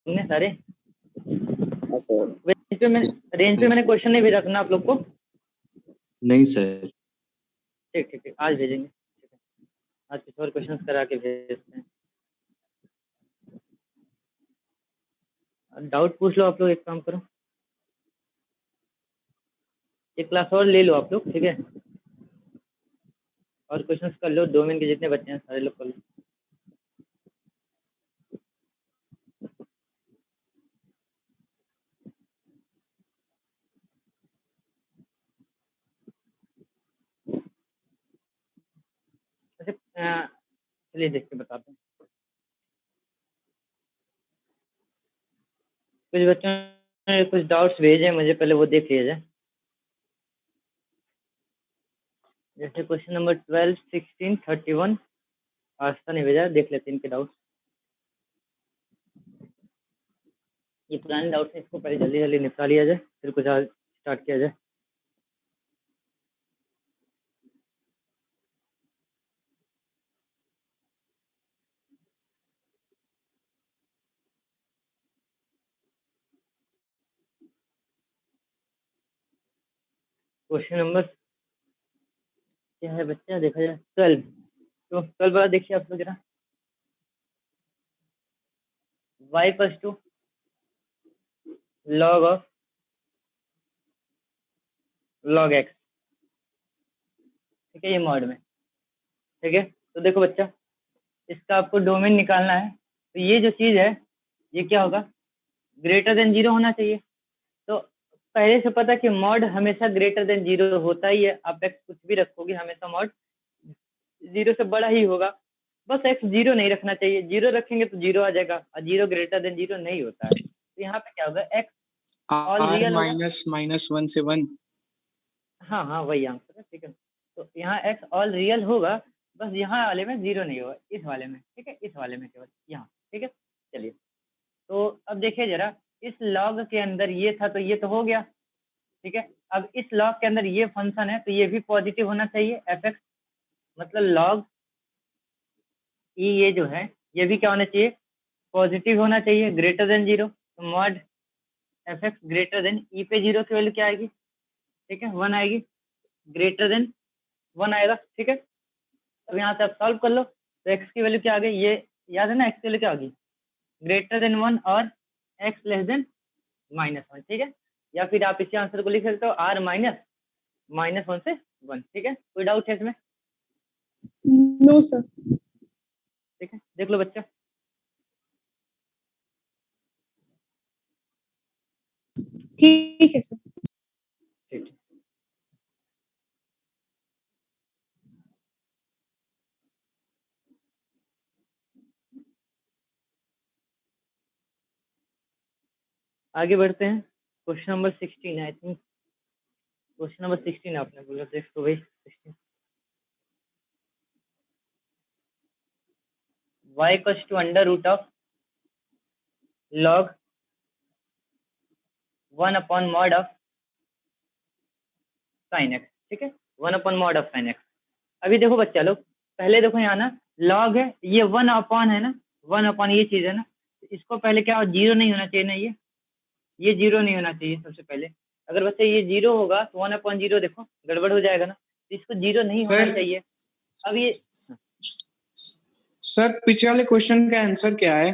तुमने सारे हाँ सर। रेंज पे मैंने क्वेश्चन नहीं भेजा था ना आप लोग को? नहीं सर। ठीक ठीक ठीक, आज भेजेंगे। ठीक है, आज कुछ और क्वेश्चन करा के भेजते हैं। डाउट पूछ लो आप लोग, एक काम करो, एक क्लास और ले लो आप लोग, ठीक है, और क्वेश्चंस कर लो, 2 मिनट के जितने बच्चे हैं सारे लोग कर लो। अच्छा, चलिए देख के बताते हैं। कुछ बच्चों ने कुछ डाउट्स भेजे मुझे, पहले वो देख लिया जाए। जैसे क्वेश्चन नंबर 12, 16, 31 आस्था ने भेजा, देख लेते हैं इनके डाउट्स। ये पुराने डाउट्स हैं, इसको पहले जल्दी जल्दी निपटा लिया जाए, फिर कुछ और स्टार्ट किया जाए। क्वेश्चन नंबर क्या है बच्चा, देखा जाए 12। तो 12 वाला देखिए आप लोग जरा। y equals to log of log x, ठीक है, ये मॉड में, ठीक है। तो देखो बच्चा, इसका आपको डोमेन निकालना है, तो ये जो चीज है ये क्या होगा, ग्रेटर देन 0 होना चाहिए। तो पहले से पता कि मॉड हमेशा ग्रेटर देन 0 होता ही है, आप x कुछ भी रखोगे हमेशा मॉड 0 से बड़ा ही होगा। बस x 0 नहीं रखना चाहिए, 0 रखेंगे तो 0 आ जाएगा, और 0 ग्रेटर देन 0 नहीं होता है। तो यहाँ पे क्या होगा, x ऑल r रियल होगा। माइनस 1 से 1। हाँ हाँ, वही आंसर है, ठीक है। तो यहाँ x ऑल रियल होगा, बस यहाँ वाले में 0 नहीं होगा, इस वाले में, ठीक है, इस वाले में केवल यहाँ, ठीक है। चलिए, तो अब देखिए जरा, इस लॉग के अंदर ये था तो ये तो हो गया, ठीक है। अब इस लॉग के अंदर ये फंक्शन है तो ये भी पॉजिटिव होना चाहिए, एफ एक्स, मतलब लॉग ई, ये जो है ये भी क्या होना चाहिए, पॉजिटिव होना चाहिए, ग्रेटर देन 0। तो mod f x greater than e पे 0 की वैल्यू क्या आएगी, ठीक है, 1 आएगी, ग्रेटर देन 1 आएगा, ठीक है। अब यहाँ से आप सॉल्व कर लो, तो एक्स की वैल्यू क्या आ गई, ये याद है ना, एक्स की वैल्यू क्या होगी, ग्रेटर देन 1 और एक्स लेस देन -1, ठीक है। या फिर आप इसी आंसर को लिख सकते हो r -1 से 1, ठीक है। कोई डाउट है इसमें? No sir. ठीक है, देख लो बच्चा। ठीक है सर। ठीक, आगे बढ़ते हैं। Question number 16, I think question number 16 आपने बोला, देख तो भाई 16, y equals to under root of log 1 upon mod of sine x, ठीक है, 1 upon mod of sine x. अभी देखो बच्चा लोग, पहले देखो यहाँ ना लॉग है, ये 1 अपॉन है ना, 1 अपॉन ये चीज है ना, तो इसको पहले क्या 0 नहीं होना चाहिए ना, ये 0 नहीं होना चाहिए सबसे पहले। अगर बच्चा ये 0 होगा तो 1 अपॉन 0 देखो गड़बड़ हो जाएगा ना, तो इसको 0 नहीं होना चाहिए। अब ये सर पीछे वाले क्वेश्चन का आंसर क्या है?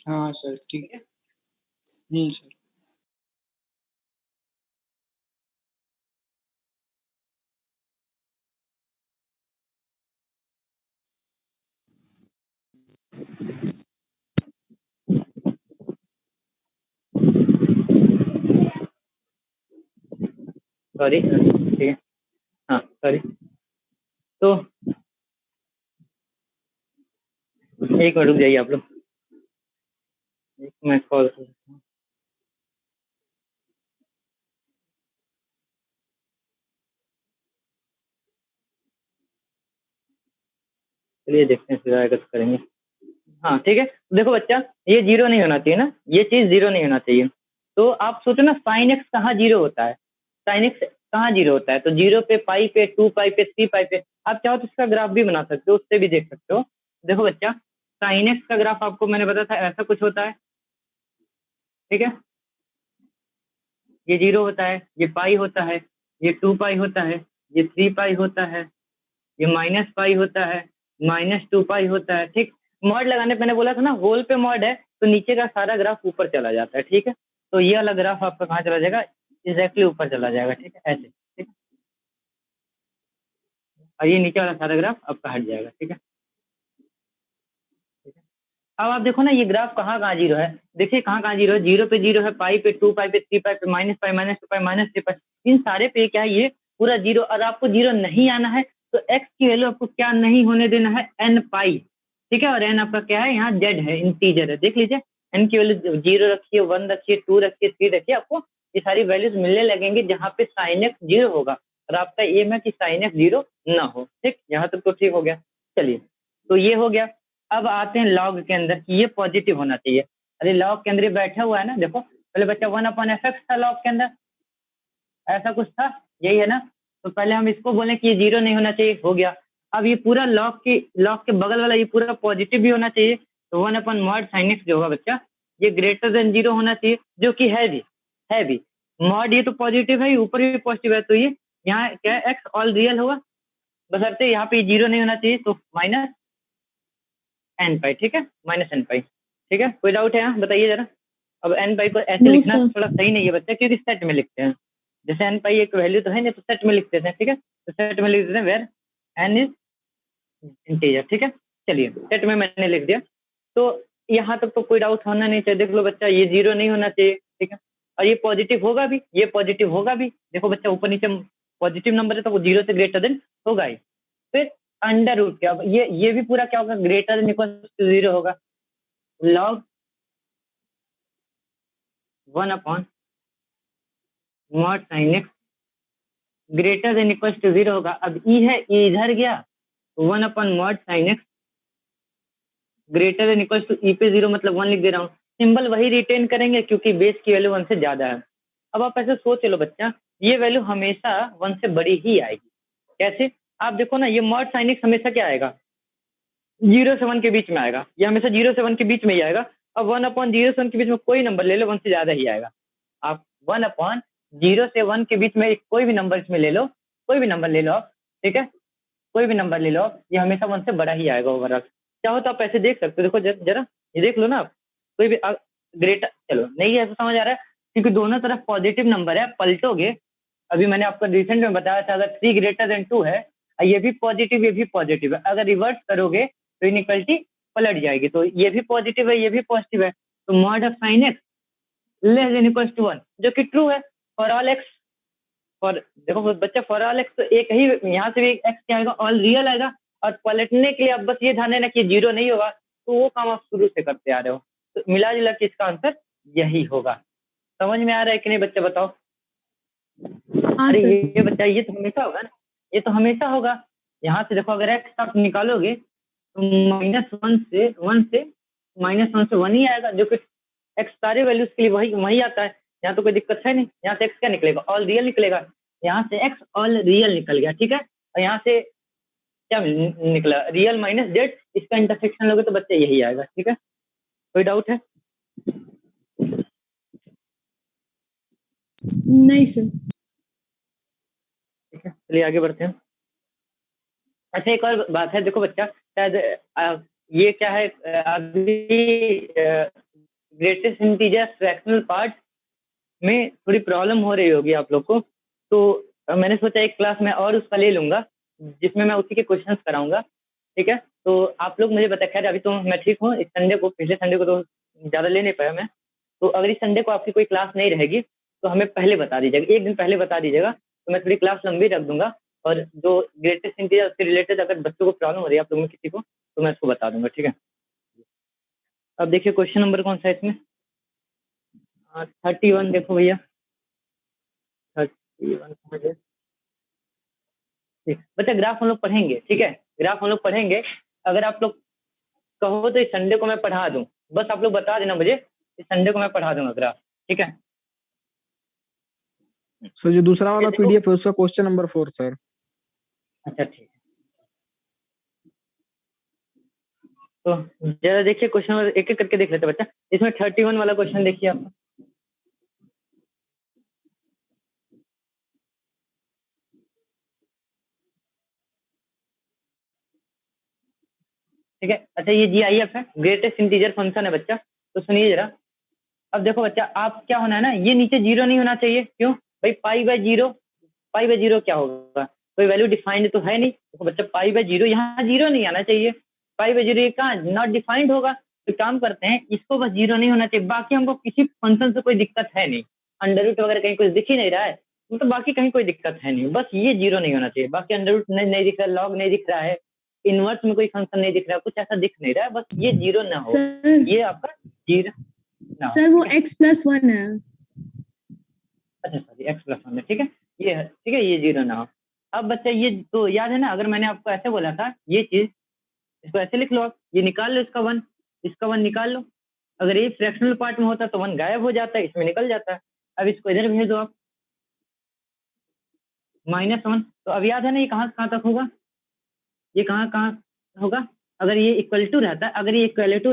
हाँ सर, ठीक है। सर सॉरी, ठीक है, हाँ सॉरी। तो एक मिनट रुक जाइए आप लोग, एक मैं कॉल कर सकता हूँ। चलिए देखते हैं, फिर आगे करेंगे। हाँ ठीक है, देखो बच्चा, ये 0 नहीं होना चाहिए ना, ये चीज 0 नहीं होना चाहिए। तो आप सोचो ना, साइन एक्स कहाँ 0 होता है, साइन एक्स कहाँ 0 होता है, तो 0 पे, पाई पे, 2 पाई पे, 3 पाई पे, आप चाहो तो इसका ग्राफ भी बना सकते हो, उससे भी देख सकते हो। देखो बच्चा, साइन एक्स का ग्राफ आपको मैंने बताया था ऐसा कुछ होता है, ठीक है। ये 0 होता है, ये पाई होता है, ये 2 पाई होता है, ये 3 पाई होता है, ये माइनस पाई होता है, -2 पाई होता है, ठीक। मॉड लगाने पे मैंने बोला था ना, होल पे मॉड है तो नीचे का सारा ग्राफ ऊपर चला जाता है, ठीक है। तो ये वाला ग्राफ आपका कहाँ चला जाएगा, एग्जैक्टली ऊपर चला जाएगा, ठीक है, ऐसे, ठीक। और ये नीचे वाला सारा ग्राफ आपका हट जाएगा, ठीक है। अब आप देखो ना, ये ग्राफ कहाँ कहाँ 0 है, देखिए कहाँ कहाँ 0 है, 0 पे 0 है, पाई पे 2 पाई पे 3 पाई पे -पाई -2 पाई -3 पाई, इन सारे पे क्या है, ये पूरा 0। और आपको 0 नहीं आना है तो x की वैल्यू आपको क्या नहीं होने देना है, n पाई, ठीक है। और n आपका क्या है, यहाँ z है, इंटीजर है, देख लीजिए। n की वैल्यू 0 रखिए, 1 रखिए, 2 रखिए, 3 रखिए, आपको ये सारी वैल्यूज मिलने लगेंगे जहाँ पे sin x 0 होगा। और आपका एम है कि sin x 0 ना हो, ठीक। यहाँ तक तो ठीक हो गया। चलिए, तो ये हो गया। अब आते हैं लॉग के अंदर कि ये पॉजिटिव होना चाहिए। अरे लॉग के अंदर ये बैठा हुआ है ना, देखो पहले बच्चा 1/f था लॉग के अंदर, ऐसा कुछ था, यही है ना। तो पहले हम इसको बोले कि ये 0 नहीं होना चाहिए, हो गया। अब ये पूरा लॉग के बगल वाला ये पूरा पॉजिटिव भी होना चाहिए। तो 1/mod sin x जो होगा बच्चा, ये ग्रेटर देन 0 होना चाहिए, जो कि है भी। मॉड ये तो पॉजिटिव है, ऊपर भी पॉजिटिव है, तो ये यहाँ क्या है, एक्स ऑल रियल होगा, बशर्ते यहाँ पे 0 नहीं होना चाहिए, तो -n पाई, ठीक है, -n पाई, ठीक है। कोई डाउट है यहाँ, बताइए जरा। अब n पाई को ऐसे No, लिखना sir. थोड़ा सही नहीं है बच्चा, क्योंकि सेट में लिखते हैं। जैसे n पाई एक वैल्यू तो है नहीं, तो सेट में लिख देते हैं, ठीक है। तो सेट में लिख देते हैं वेयर n इज इंटीजर, ठीक है। चलिए, सेट में मैंने लिख दिया। तो यहाँ तक तो कोई डाउट होना नहीं चाहिए। देख लो बच्चा, ये 0 नहीं होना चाहिए, ठीक है। और ये पॉजिटिव होगा भी, ये पॉजिटिव होगा भी। देखो बच्चा, ऊपर नीचे पॉजिटिव नंबर है तो वो 0 से ग्रेटर देन होगा ही। फिर अंडर रूट क्या, ये भी पूरा क्या होगा, ग्रेटर देन इक्वल टू 0 होगा। Log 1/mod sin x greater than equal to 0 होगा। अब ई है, ई इधर गया, 1/mod sin x greater than equal to e पे 0 मतलब 1 लिख दे रहा हूँ। सिंबल वही रिटेन करेंगे क्योंकि बेस की वैल्यू 1 से ज्यादा है। अब आप ऐसे सोच लो बच्चा, ये वैल्यू हमेशा 1 से बड़ी ही आएगी। कैसे, आप देखो ना, ये mod sin x हमेशा क्या आएगा, 0 से 1 के बीच में आएगा, ये हमेशा 0 से 1 के बीच में ही आएगा। अब 1/0 से 1 के बीच में कोई नंबर ले लो, 1 से ज्यादा ही आएगा। आप 1/0 से 1 के बीच में कोई भी नंबर इसमें ले लो, कोई भी नंबर ले लो आप, ठीक है, कोई भी नंबर ले लो आप, ये हमेशा 1 से बड़ा ही आएगा ओवरऑल। चाहो तो आप ऐसे देख सकते हो, देखो जरा ये देख लो ना आप, कोई भी ग्रेटर, चलो नहीं ऐसा समझ आ रहा है, क्योंकि दोनों तरफ पॉजिटिव नंबर है, पलटोगे। अभी मैंने आपको रिसेंट में बताया था, अगर 3 ग्रेटर देन 2 है, ये भी पॉजिटिव ये भी पॉजिटिव है, अगर रिवर्स करोगे तो इनइक्वालिटी पलट जाएगी। तो ये भी पॉजिटिव है, ये भी पॉजिटिव है, तो mod of sine x less than equal to 1, जो कि ट्रू है फॉर ऑल एक्स। और देखो बच्चा, फॉर ऑल एक्स तो एक ही, यहाँ से भी एक्स क्या आएगा, ऑल रियल आएगा। और पलटने के लिए अब बस ये ध्यान देना कि 0 नहीं होगा, तो वो काम आप शुरू से करते आ रहे हो। तो मिला जुला के इसका आंसर यही होगा। समझ में आ रहा है कि नहीं बच्चा, बताओ। हाँ अरे सर. ये बच्चा, ये तो हमेशा होगा ना, ये तो हमेशा होगा। यहाँ से देखो, अगर एक्स आप निकालोगे तो -1 से 1 से 1 ही आएगा, जो कि एक्स सारे वैल्यूज के लिए वही आता है। यहाँ तो कोई दिक्कत है नहीं। यहाँ से एक्स क्या निकलेगा, ऑल रियल निकलेगा। यहाँ से एक्स ऑल रियल निकल गया, ठीक है। और यहाँ से क्या निकला, रियल माइनस जेड, इसका इंटरसेक्शन लोगे तो बच्चे यही आएगा, ठीक है। कोई डाउट है? नहीं सर. ठीक है, चलिए आगे बढ़ते हैं। अच्छा, एक और बात है, देखो बच्चा, शायद ये क्या है, अभी ग्रेटेस्ट इंटीजर फ्रैक्शनल पार्ट में थोड़ी प्रॉब्लम हो रही होगी आप लोग को। तो मैंने सोचा एक क्लास में और उसका ले लूंगा, जिसमें मैं उसी के क्वेश्चंस कराऊंगा, ठीक है। तो आप लोग मुझे बता, खैर अभी तो मैं ठीक हूँ। इस संडे को, पिछले संडे को तो ज़्यादा ले नहीं पाया मैं। तो अगर इस संडे को आपकी कोई क्लास नहीं रहेगी तो हमें पहले बता दीजिएगा, एक दिन पहले बता दीजिएगा, तो मैं थोड़ी क्लास लंबी रख दूंगा। और जो ग्रेटेस्ट इंटीजर उससे रिलेटेड अगर बच्चों को प्रॉब्लम हो रही है आप लोगों में किसी को, तो मैं उसको बता दूंगा, ठीक है। अब देखिए क्वेश्चन नंबर कौन सा है इसमें, 31 देखो भैया, 31 ठीक बच्चा। ग्राफ हम लोग पढ़ेंगे, ठीक है, ग्राफ हम लोग पढ़ेंगे। अगर आप लोग कहो तो इस संडे को मैं पढ़ा दूं, बस आप लोग बता देना मुझे, इस संडे को मैं पढ़ा दूंगा ग्राफ, ठीक है। सर जो दूसरा वाला देखो, पीडीएफ है उसका क्वेश्चन नंबर 4 सर। अच्छा ठीक है, तो जरा देखिए क्वेश्चन और एक एक करके देख लेते हैं बच्चा। इसमें 31 वाला क्वेश्चन देखिए आप। ठीक है, अच्छा ये GIF है, ग्रेटेस्ट इंटीजर फंक्शन है बच्चा। तो सुनिए जरा, अब देखो बच्चा, आप क्या होना है ना, ये नीचे 0 नहीं होना चाहिए। क्यों भाई? पाई बाई जीरो क्या होगा? कोई वैल्यू डिफाइंड तो है नहीं। देखो बच्चा, पाई बाई जीरो, यहाँ 0 नहीं आना चाहिए। पाई बाई जीरो ये कहाँ नॉट डिफाइंड होगा। तो काम करते हैं, इसको बस 0 नहीं होना चाहिए, बाकी हमको किसी फंक्शन से कोई दिक्कत है नहीं। अंडर रूट वगैरह कहीं कुछ दिख ही नहीं रहा है, तो बाकी कहीं कोई दिक्कत है नहीं, बस ये 0 नहीं होना चाहिए। बाकी अंडर रूट नहीं दिख रहा, लॉग नहीं दिख रहा है, इनवर्स में कोई फंक्शन नहीं दिख रहा, कुछ ऐसा दिख नहीं रहा है, बस ये 0 ना हो। सर ये आपका 0 ना हो। सर वो ठीक है? x+1 है। अच्छा सॉरी, x+1 है। ठीक है, ये है। ठीक है, ये 0 ना हो। अब बच्चा ये तो याद है ना, अगर मैंने आपको ऐसे बोला था ये चीज, इसको ऐसे लिख लो आप, ये निकाल लो, इसका 1 निकाल लो। अगर ये फ्रैक्शनल पार्ट में होता तो 1 गायब हो जाता है, इसमें निकल जाता है। अब इसको इधर भेज दो आप, -1। तो अब याद है ना, ये कहाँ से कहाँ तक होगा? ये कहाँ कहाँ होगा? अगर ये इक्वल टू रहता, अगर ये इक्वल टू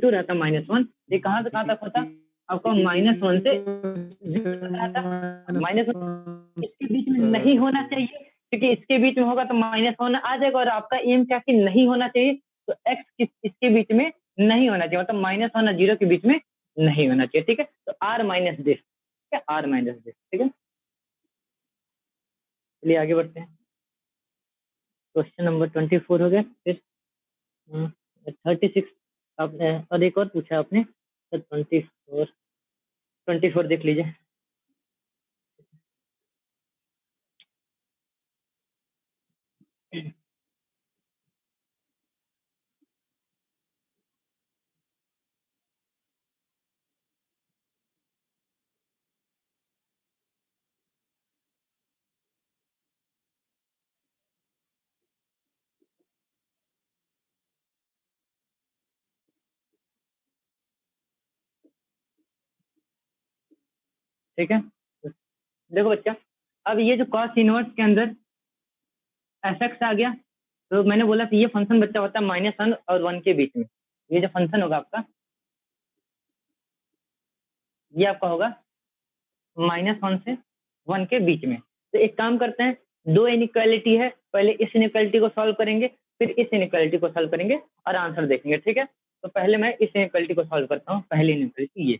रहता -1, ये कहाँ से कहाँ तक होता? आपको -1 से 0 तक रहता। -1 इसके बीच में नहीं होना चाहिए, क्योंकि इसके बीच में होगा तो -1 आ जाएगा, और आपका एम क्या कि नहीं होना चाहिए। तो x इसके बीच में नहीं होना चाहिए, मतलब -1 और 0 के बीच में नहीं होना चाहिए। ठीक है, तो r माइनस दिस, ठीक है, r माइनस दिस। ठीक है, चलिए आगे बढ़ते हैं। क्वेश्चन नंबर 24 हो गया। फिर 36 आपने, और एक और पूछा आपने, तो 24 देख लीजिए। ठीक है, देखो बच्चा, अब ये जो कॉस इनवर्स के अंदर एफ आ गया, तो मैंने बोला कि ये फंक्शन बच्चा होता है -1 और 1 के बीच में। ये जो फंक्शन होगा आपका, ये आपका होगा -1 से 1 के बीच में। तो एक काम करते हैं, 2 इनइक्वालिटी है, पहले इस इनइक्वालिटी को सॉल्व करेंगे, फिर इस इनइक्वालिटी को सॉल्व करेंगे और आंसर देखेंगे। ठीक है, तो पहले मैं इस इनइक्वालिटी को सॉल्व करता हूँ, पहली इनइक्वालिटी ये।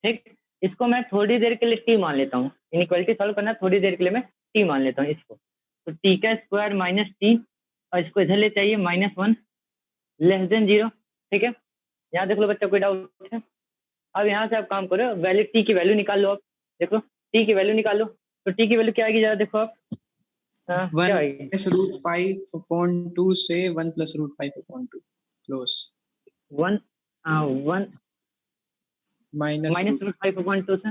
ठीक, इसको मैं थोड़ी देर के लिए टी मान लेता हूँ। इनइक्वालिटी सॉल्व करना, थोड़ी देर के लिए मैं टी मान लेता हूँ इसको। तो टी का स्क्वायर माइनस टी, और इसको इधर ले चाहिए -1 लेस देन 0। ठीक है, यहाँ देख लो बच्चा, कोई डाउट है? अब यहाँ से आप काम करो, वैल्यू टी की वैल्यू निकाल लो। आप देखो टी की वैल्यू निकाल लो, तो टी की वैल्यू क्या आएगी जरा देखो आप। क्या आएगी? 1+√5/2 से 1+√5/2 क्लोज 1 -√5/2 से,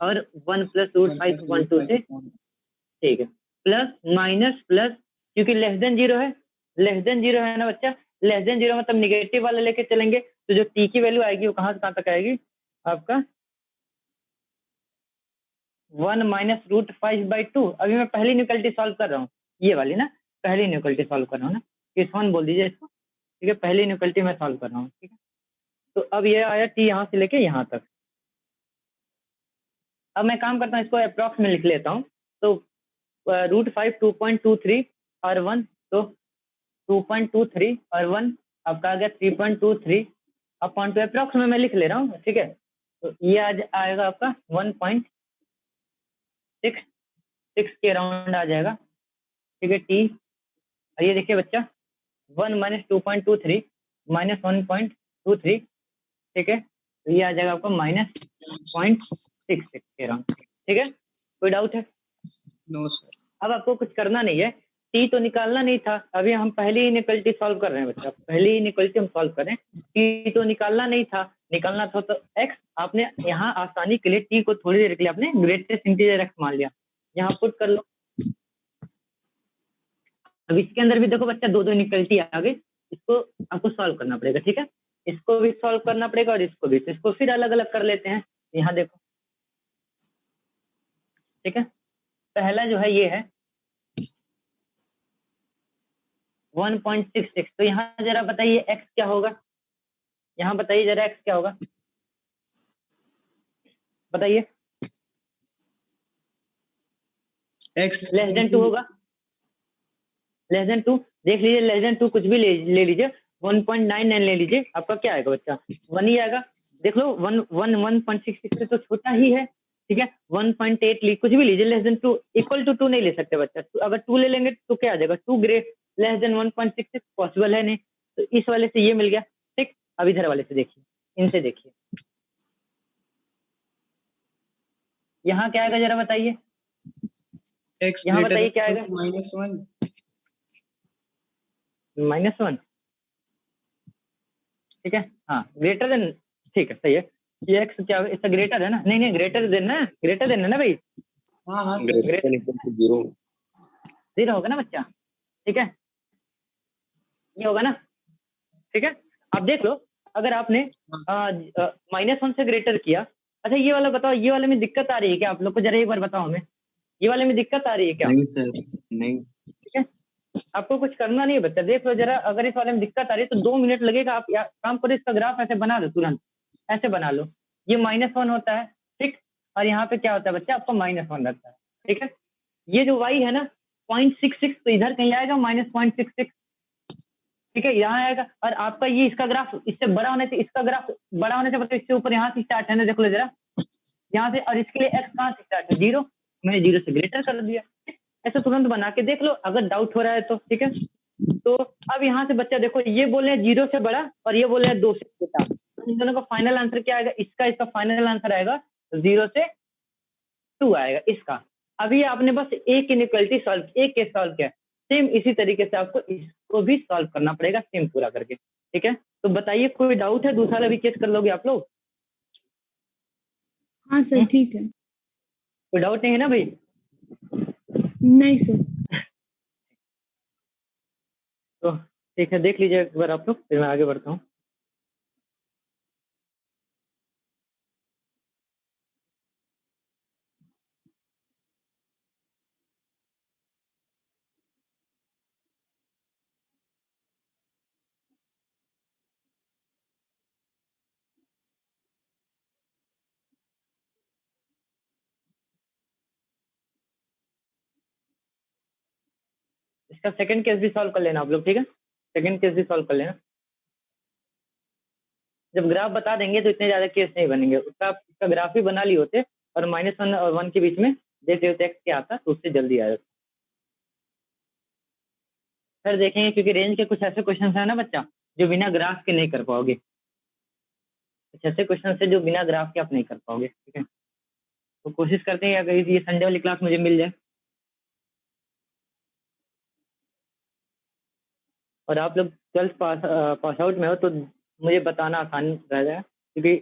और 1+√5/2 से। ठीक है, प्लस माइनस प्लस, क्योंकि लेस देन 0 है, लेस देन 0 है ना बच्चा, लेस देन 0 मतलब निगेटिव वाला लेके चलेंगे, तो जो टी की वैल्यू आएगी वो कहाँ से कहाँ तक आएगी आपका 1 -√5/2। अभी मैं पहली इनइक्वालिटी सॉल्व कर रहा हूँ, ये वाली ना, पहली इनइक्वालिटी सॉल्व कर रहा हूँ ना, केस 1 बोल दीजिए इसको। ठीक है, पहली इनइक्वालिटी मैं सॉल्व कर रहा हूँ। ठीक है, तो अब ये आया टी यहाँ से लेके यहाँ तक। अब मैं काम करता हूँ, इसको अप्रॉक्स में लिख लेता हूँ। तो √5 2.23 और 1, तो 2.23 और 1 आपका आ गया 3.23 अपॉन 2, अप्रॉक्स में मैं लिख ले रहा हूँ। ठीक है, तो ये आज आएगा आपका 1.66 के अराउंड आ जाएगा। ठीक है, टी, और ये देखिए बच्चा 1 - 2.23 -1.23। ठीक है, तो ये आ जाएगा आपका -0.66 के अराउंड। ठीक है, कोई डाउट है? No sir. अब आपको कुछ करना नहीं है, टी तो निकालना नहीं था, अभी हम पहली इनइक्वालिटी सॉल्व कर रहे हैं बच्चा, पहली इनइक्वालिटी हम सॉल्व कर रहे हैं। टी तो निकालना नहीं था, निकालना था तो एक्स, आपने यहाँ आसानी के लिए टी को थोड़ी देर के लिए आपने ग्रेटेस्ट इंटीजर एक्स मान लिया, यहाँ पुट कर लो। अब इसके अंदर भी देखो बच्चा, दो इनइक्वालिटी आ गई, इसको आपको सॉल्व करना पड़ेगा। ठीक है, इसको भी सॉल्व करना पड़ेगा और इसको भी, तो इसको फिर अलग अलग कर लेते हैं। यहाँ देखो, ठीक है, पहला जो है ये है 1.66। तो यहाँ जरा बताइए x क्या होगा, यहाँ बताइए जरा x क्या होगा, बताइए। x लेस देन 2 होगा, लेस देन 2 देख लीजिए, लेस देन 2 कुछ भी ले लीजिए, 1.99 ले लीजिए, आपका क्या आएगा बच्चा, 1 ही आएगा। देख लो 1.66 से तो छोटा ही है, ठीक है। 1.8 कुछ भी लीजिए, लेस देन 2, इक्वल टू 2 नहीं ले सकते बच्चा, अगर 2 ले लेंगे तो क्या आ जाएगा, 2 ग्रेट लेस देन 1.66, पॉसिबल है नहीं, तो इस वाले से ये मिल गया, ठीक। अब इधर वाले से देखिए, इनसे देखिए, यहाँ क्या आएगा जरा बताइए, x यहाँ greater बताइए than क्या आएगा, -1। -1, ठीक है, हाँ ग्रेटर देन, ठीक है सही है। ये x क्या है, इसका ग्रेटर है ना, नहीं नहीं ग्रेटर देन है ना भाई, हाँ हाँ sir, greater than equal to 0। 0 होगा ना बच्चा, ठीक है, ये होगा ना, ठीक है। अब देख लो, अगर आपने -1 से ग्रेटर किया, अच्छा ये वाला बताओ, ये वाले में दिक्कत आ रही है क्या आप लोग को, जरा एक बार बताओ हमें, ये वाले में दिक्कत आ रही है क्या, नहीं सर, नहीं। ठीक है। आपको कुछ करना नहीं है बच्चा, देख लो जरा, अगर इस वाले में दिक्कत आ रही है तो 2 मिनट लगेगा, आप काम करो, इसका ग्राफ ऐसे बना दो तुरंत, ऐसे बना लो, ये -1 होता है, ठीक, और यहाँ पे क्या होता है बच्चा, आपका -1 रहता है, ठीक है। ये जो y है ना 0.66, तो इधर कहीं आएगा -0.66, ठीक है, यहाँ आएगा, और आपका ये इसका ग्राफ इससे बड़ा होने से, इसका ग्राफ बड़ा होने से मतलब इससे ऊपर यहाँ से स्टार्ट है ना, देख लो जरा यहाँ से, और इसके लिए x कहाँ से स्टार्ट है, 0, मैंने 0 से ग्रेटर कर दिया, ऐसे तुरंत बना के देख लो, अगर डाउट हो रहा है तो, ठीक है। तो अब यहाँ से बच्चा देखो, ये बोल रहे हैं 0 से बड़ा और ये बोल रहे हैं 2 से छोटा, तो इन दोनों का फाइनल आंसर क्या आएगा, इसका फाइनल आंसर आएगा 0 से 2 आएगा इसका। अभी आपने बस एक इनइक्वालिटी सॉल्व, एक केस सॉल्व किया, सेम इसी तरीके से आपको इसको भी सॉल्व करना पड़ेगा, सेम पूरा करके, ठीक है। तो बताइए कोई डाउट है, दूसरा भी केस कर लोगे आप लोग, हाँ सर ठीक है। कोई डाउट नहीं है ना भाई, नहीं सर। तो ठीक है, देख लीजिए एक बार आप लोग, फिर मैं आगे बढ़ता हूँ। इसका सेकंड केस भी सॉल्व कर लेना आप लोग, ठीक है, सेकंड केस भी सॉल्व कर लेना। जब ग्राफ बता देंगे तो इतने ज्यादा केस नहीं बनेंगे, उसका ग्राफ भी बना लिए होते, और -1 और 1 के बीच में देते होते x क्या आता तो उससे जल्दी आ जाता। फिर देखेंगे, क्योंकि रेंज के कुछ ऐसे क्वेश्चन है ना बच्चा, जो बिना ग्राफ के नहीं कर पाओगे, कुछ ऐसे क्वेश्चन है जो बिना ग्राफ के आप नहीं कर पाओगे, ठीक है। तो कोशिश करते हैं अगर ये संडे वाली क्लास मुझे मिल जाए, और आप लोग 12th पास आउट में हो तो मुझे बताना आसान रह जाएगा, क्योंकि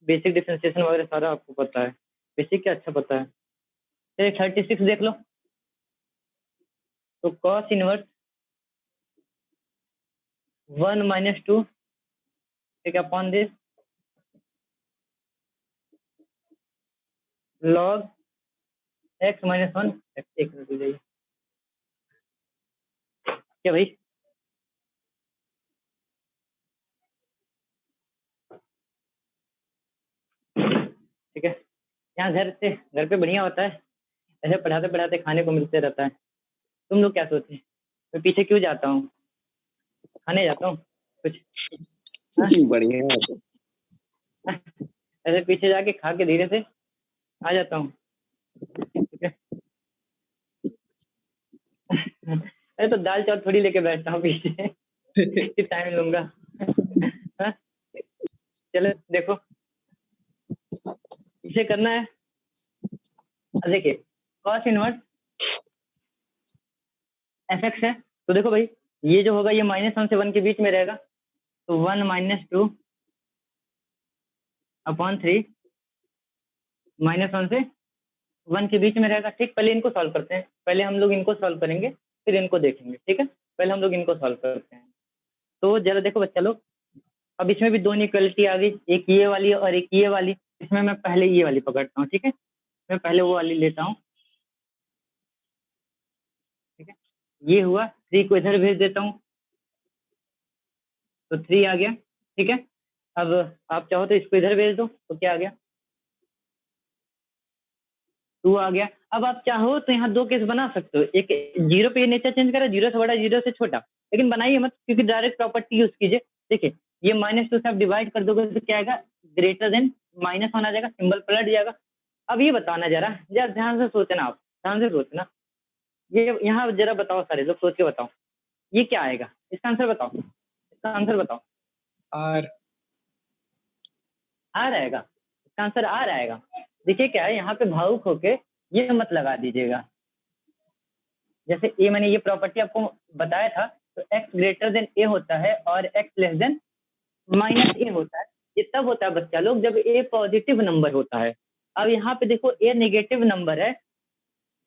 बेसिक डिफरेंशिएशन वगैरह सारा आपको पता है, बेसिक क्या अच्छा पता है। चलिए 36 देख लो, तो cos इनवर्स 1 - 2, ठीक है, अपॉन दिस log x - 1, एक मिनट रुक जाइए, क्या भाई, ठीक है। यहाँ घर पे बढ़िया होता है, ऐसे पढ़ाते पढ़ाते खाने को मिलते रहता है। तुम लोग क्या सोचते हैं, मैं पीछे क्यों जाता हूँ, खाने जाता हूँ कुछ, हाँ? बढ़िया है तो। ऐसे पीछे जाके खा के धीरे से आ जाता हूँ, ठीक है। अरे तो दाल चावल थोड़ी लेके बैठता हूँ पीछे कि टाइम लूंगा, हाँ? चलो देखो, इसे करना है, देखिए cos इनवर्स fx है, तो देखो भाई ये जो होगा ये -1 से 1 के बीच में रहेगा, तो 1 - 2 अपॉन 3, -1 से 1 के बीच में रहेगा, ठीक। पहले इनको सॉल्व करते हैं, पहले हम लोग इनको सॉल्व करेंगे, फिर इनको देखेंगे, ठीक है। पहले हम लोग इनको सॉल्व करते हैं, तो जरा देखो बच्चा लोग, अब इसमें भी दो इक्वलिटी आ गई, एक ये वाली और एक ये वाली, इसमें मैं पहले ये वाली पकड़ता हूँ, ठीक है, मैं पहले वो वाली लेता हूँ, ठीक है। ये हुआ, 3 को इधर भेज देता हूँ, तो 3 आ गया, ठीक है। अब आप चाहो तो इसको इधर भेज दो, तो क्या आ गया, 2 आ गया। अब आप चाहो तो यहाँ 2 केस बना सकते हो, एक 0 पे नेचर चेंज करा, 0 से बड़ा 0 से छोटा, लेकिन बनाइए मत, क्योंकि डायरेक्ट प्रॉपर्टी यूज कीजिए। देखिए ये -2 से आप डिवाइड कर दोगे तो क्या आएगा, ग्रेटर देन माइनस होना जाएगा, सिंबल पलट जाएगा। अब ये बताना जरा ध्यान से सोचना, आप ध्यान से सोचना, ये यहाँ जरा बताओ, सारे लोग सोच के बताओ, ये क्या आएगा, इसका आंसर बताओ, इसका आंसर बताओ। आर आर आएगा, इसका आंसर आर आएगा। देखिए क्या है, यहाँ पे भावुक होके ये मत लगा दीजिएगा। जैसे ए मैंने ये प्रॉपर्टी आपको बताया था, तो x ग्रेटर देन ए होता है और x लेस देन माइनस ए होता है। ये तब होता है बच्चा लोग जब ए पॉजिटिव नंबर होता है। अब यहाँ पे देखो ए नेगेटिव नंबर है,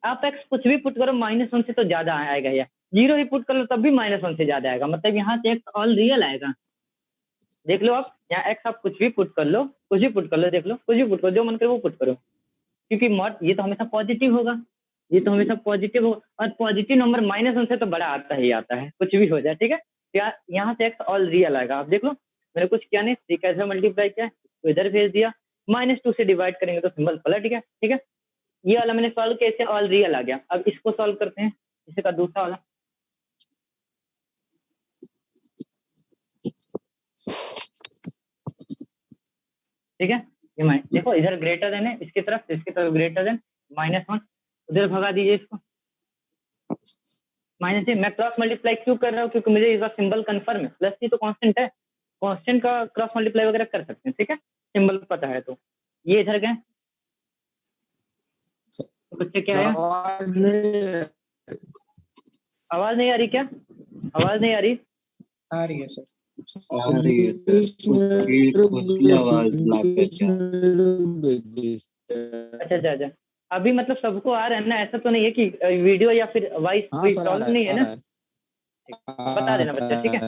आप x कुछ भी पुट करो -1 से तो ज्यादा आएगा, या 0 ही पुट कर लो तब भी -1 से ज्यादा आएगा, मतलब यहाँ से x ऑल रियल आएगा। देख लो आप, यहाँ x आप कुछ भी पुट कर लो, कुछ भी पुट कर लो, देख लो कुछ भी पुट करो, जो मन करे वो पुट करो, क्योंकि मॉड ये तो हमेशा पॉजिटिव होगा, ये तो हमेशा पॉजिटिव होगा, और पॉजिटिव नंबर -1 से तो बड़ा आता ही आता है, कुछ भी हो जाए, ठीक है। यहाँ से x ऑल रियल आएगा। आप देख लो मैंने कुछ किया नहीं, 3 कैसे मल्टीप्लाई किया, तो इधर भेज दिया, -2 से डिवाइड करेंगे तो सिंबल पलट गया, ठीक है। ये वाला मैंने सॉल्व किया, इससे ऑल रियल आ गया। अब इसको सॉल्व करते हैं, इसका दूसरा वाला, ठीक है। ये देखो इधर ग्रेटर देन है, इसकी तरफ ग्रेटर देन -1, उधर भगा दीजिए इसको, माइनस मैं क्रॉस मल्टीप्लाई क्यों कर रहा हूँ, क्योंकि मुझे इसका सिंबल कंफर्म है, प्लस की तो कांस्टेंट है, कांस्टेंट का क्रॉस मल्टीप्लाई वगैरह कर सकते हैं, ठीक है, सिंबल पता है। तो ये इधर गए, तो बच्चे क्या है, आवाज नहीं आ रही क्या, आवाज नहीं आ रही, आ रही है सर। आ रही है कुछ आवाज अच्छा। अभी मतलब सबको आ रहा है ना, ऐसा तो नहीं है कि वीडियो या फिर वॉइस कोई प्रॉब्लम नहीं है ना, बता देना बच्चे, ठीक है।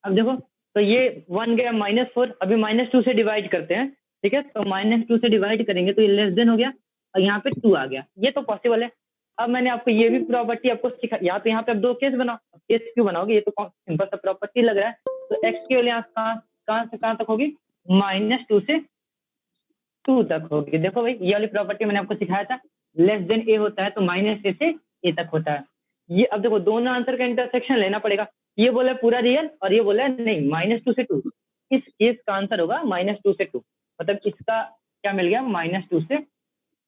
अब देखो तो ये 1 गया -4, अभी -2 से डिवाइड करते हैं, ठीक है। तो -2 से डिवाइड करेंगे तो ये लेस देन हो गया, और यहाँ पे 2 आ गया, ये तो पॉसिबल है। अब मैंने आपको ये भी प्रॉपर्टी आपको सिखा, यहाँ पे आप 2 केस बनाओ, केस क्यों बनाओगे, ये तो सिंपल सा प्रॉपर्टी लग रहा है। तो x की वैल्यू कहाँ से कहाँ तक होगी, -2 से 2 तक होगी। देखो भाई ये वाली प्रॉपर्टी मैंने आपको सिखाया था, लेस देन ए होता है तो -a से ए तक होता है। ये अब देखो दोनों आंसर का इंटरसेक्शन लेना पड़ेगा, ये बोला है पूरा रियल और ये बोला है नहीं -2 से 2, इस केस का आंसर होगा -2 से 2, मतलब इसका क्या मिल गया, -2 से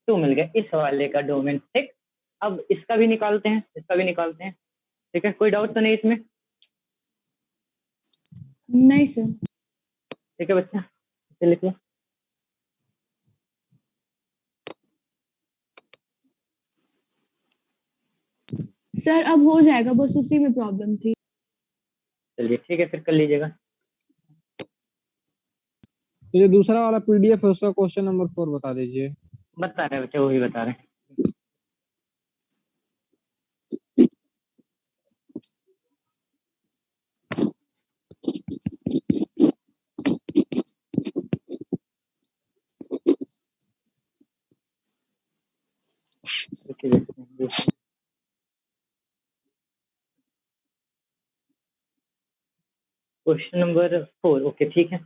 2 मिल गया, इस वाले का डोमेन, ठीक। अब इसका भी निकालते हैं, इसका भी निकालते हैं, ठीक है। कोई डाउट तो नहीं इसमें, नहीं सर। ठीक है बच्चा, इसे लिख लो। सर अब हो जाएगा, बस उसी में प्रॉब्लम थी। चलिए ठीक है, फिर कर लीजिएगा। ये दूसरा वाला पीडीएफ है, उसका क्वेश्चन नंबर 4 बता दीजिए। बता रहे बच्चे, वही बता रहे हैं। क्वेश्चन नंबर 4, ओके ठीक है।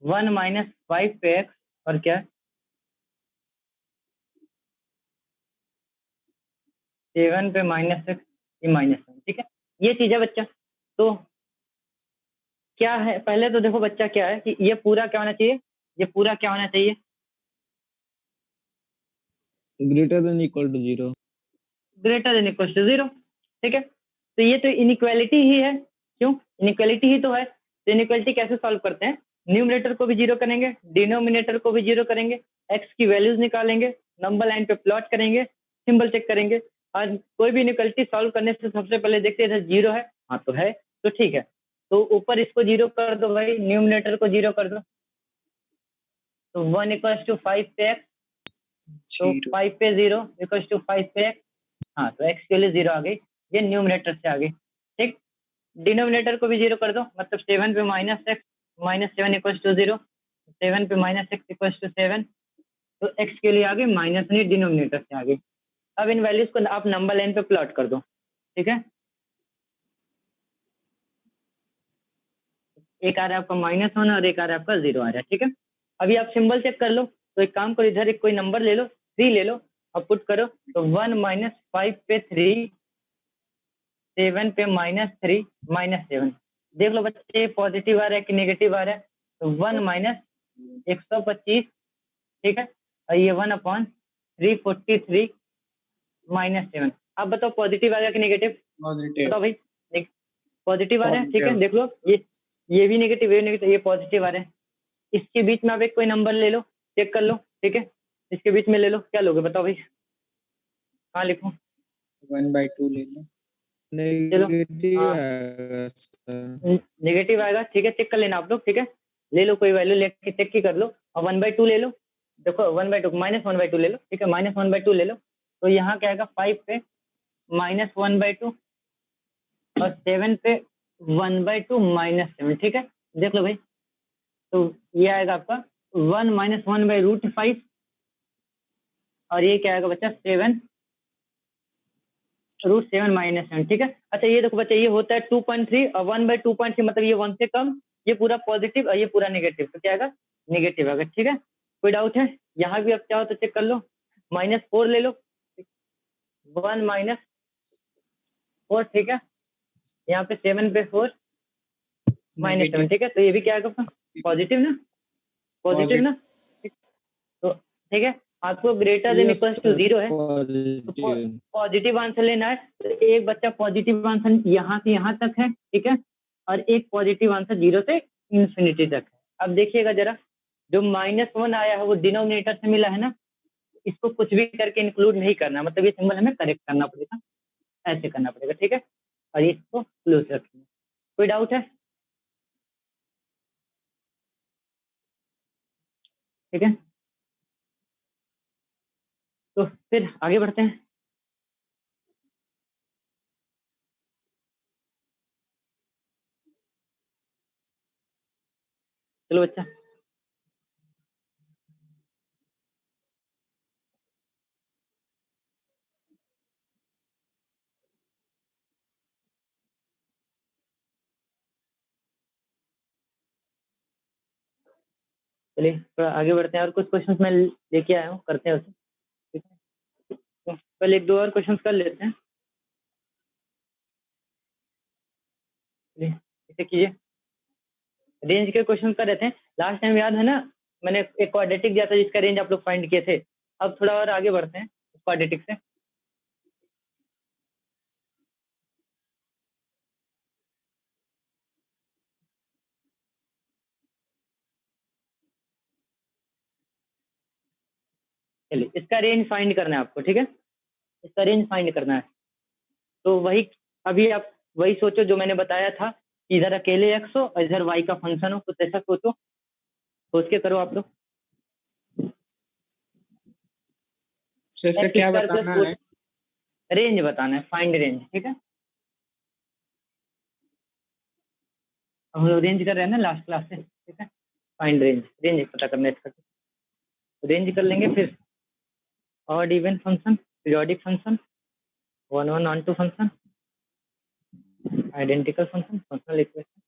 वन -5 पे x और क्या 7 पे -6 ये -1, ठीक है। ये चीज है बच्चा। तो क्या है, पहले तो देखो बच्चा क्या है कि ये पूरा क्या होना चाहिए, ये पूरा क्या होना चाहिए, greater than equal to 0, greater than equal to 0, ठीक है। तो ये तो इनइक्वालिटी ही है, क्यों, इनइक्वालिटी ही तो है। तो इनइक्वालिटी कैसे सॉल्व करते हैं, न्यूमरेटर को भी 0 करेंगे, डिनोमिनेटर को भी 0 करेंगे, x की वैल्यूज निकालेंगे, नंबर लाइन पे प्लॉट करेंगे, सिंबल चेक करेंगे, और कोई भी इनइक्वालिटी सॉल्व करने से सबसे पहले देखते हैं इधर 0 है, हाँ तो है, तो ठीक है। तो ऊपर इसको 0 कर दो भाई, न्यूमरेटर को 0 कर दो, तो 1 = 5 पे x, तो 5 पे 0 = 5 पे x, हाँ तो x के लिए 0 आ गई, ये न्यूमरेटर से आ गई, ठीक। डिनोमिनेटर को भी 0 कर दो, मतलब 7 पे -x -7 = 0, 7 पे -x = 7, तो एक्स के लिए आगे माइनस नहीं, डिनोमिनेटर से आगे। अब इन वैल्यूज को आप नंबर लाइन पे प्लॉट कर दो, ठीक है। एक आ रहा है आपका -1 और एक आ रहा है आपका 0 आ रहा है, ठीक है। अभी आप सिंबल चेक कर लो, तो एक काम करो, इधर एक कोई नंबर ले लो, 3 ले लो और पुट करो, तो 1 - 5 पे 3, 7 पे -3 -7। देख लो बच्चे पॉजिटिव आ रहा है कि नेगेटिव आ रहा है, तो 1 - 125, ठीक है, और ये 1/343 -7। आप बताओ पॉजिटिव आ गया कि नेगेटिव, पॉजिटिव बताओ भाई। पॉजिटिव आ रहा है, ठीक है, Positive. देख लो ये भी नेगेटिव, ये नेगेटिव, ये पॉजिटिव आ रहा है। इसके बीच में आप एक कोई नंबर ले लो, चेक कर लो, ठीक है, इसके बीच में ले लो, क्या लोगे बताओ भाई, कहाँ लिखूं? 1/2 ले लो। नेगेटिव हाँ। आएगा सर। नेगेटिव आएगा, ठीक है, चेक कर लेना आप लोग, ठीक है, ले लो कोई वैल्यू लेके चेक की कर लो, और 1/2 ले लो। देखो 1/2 -1/2 ले लो, ठीक है, -1/2 ले लो, तो यहाँ क्या आएगा, 5 पे -1/2 और 7 पे 1/2 -7, ठीक है, देख लो भाई। तो ये आएगा आपका 1 - 1/√5 और ये क्या आएगा बच्चा, 7 √7 -7, ठीक है। अच्छा ये देखो बच्चा, ये होता है 2.3 और 1/2.3, मतलब ये 1 से कम, ये पूरा पॉजिटिव और ये पूरा नेगेटिव, तो क्या आएगा, नेगेटिव आएगा, ठीक है। कोई डाउट है? यहाँ भी आप चाहो तो चेक कर लो, -4 ले लो, 1 - 4, ठीक है, यहाँ पे 7 पे 4 -7, ठीक है, तो ये भी क्या आएगा आपका, पॉजिटिव ना, पॉजिटिव ना, ठीक। तो ठीक है, आपको greater than yes equal to sir, 0 है, तो पॉजिटिव। पॉजिटिव आंसर लेना है। तो एक बच्चा पॉजिटिव आंसर यहाँ से यहाँ तक है, ठीक है, और एक पॉजिटिव आंसर 0 से इंफिनिटी तक है। अब देखिएगा जरा, जो -1 आया है वो डिनोमिनेटर से मिला है ना, इसको कुछ भी करके इंक्लूड नहीं करना, मतलब ये सिंबल हमें करेक्ट करना पड़ेगा, ऐसे करना पड़ेगा, ठीक है, और इसको क्लोज रखना। कोई डाउट है? ठीक है, तो फिर आगे बढ़ते हैं। चलो बच्चा, चलिए थोड़ा आगे बढ़ते हैं, और कुछ क्वेश्चंस मैं लेके आया हूँ, करते हैं उसे, ठीक है। तो पहले एक दो और क्वेश्चंस कर लेते हैं, चलिए इसे कीजिए। रेंज के क्वेश्चन कर रहे थे लास्ट टाइम, याद है ना, मैंने एक क्वाड्रेटिक दिया था जिसका रेंज आप लोग फाइंड किए थे। अब थोड़ा और आगे बढ़ते हैं क्वाड्रेटिक से। चलिए इसका रेंज फाइंड करना है आपको, ठीक है, इसका रेंज फाइंड करना है। तो वही अभी आप वही सोचो जो मैंने बताया था, इधर अकेले एक्स हो और इधर वाई का फंक्शन हो, कुछ ऐसा सोचो, सोच के करो आप लोग। तो इसका क्या बताना है? रेंज बताना है, फाइंड रेंज, ठीक है। हम लोग रेंज कर रहे हैं ना लास्ट क्लास से, ठीक है, फाइंड रेंज, रेंज पता करना है इसका, रेंज कर लेंगे। फिर odd even function, periodic function, 1 1 onto function, identical function, functional equation.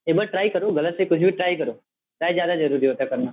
एक बार ट्राई करो, गलत से कुछ भी ट्राई करो, ट्राई ज़्यादा जरूरी होता है करना।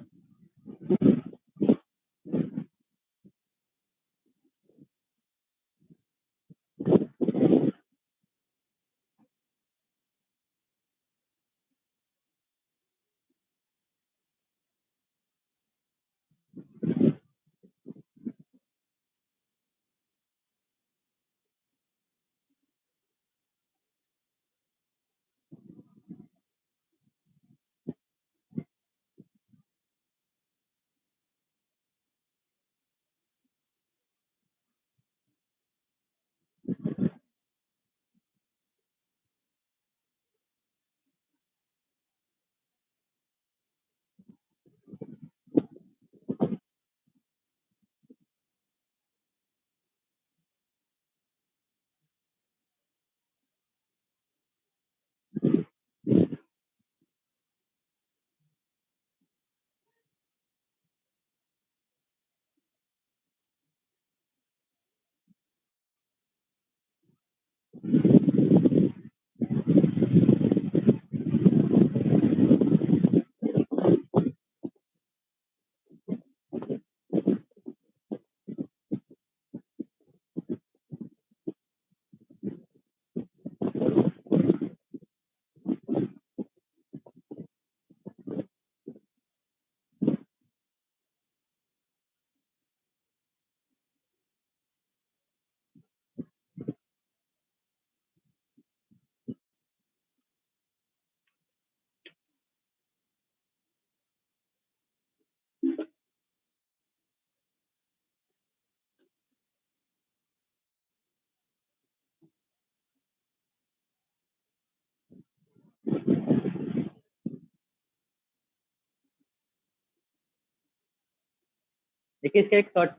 देखिए इसका एक शॉर्ट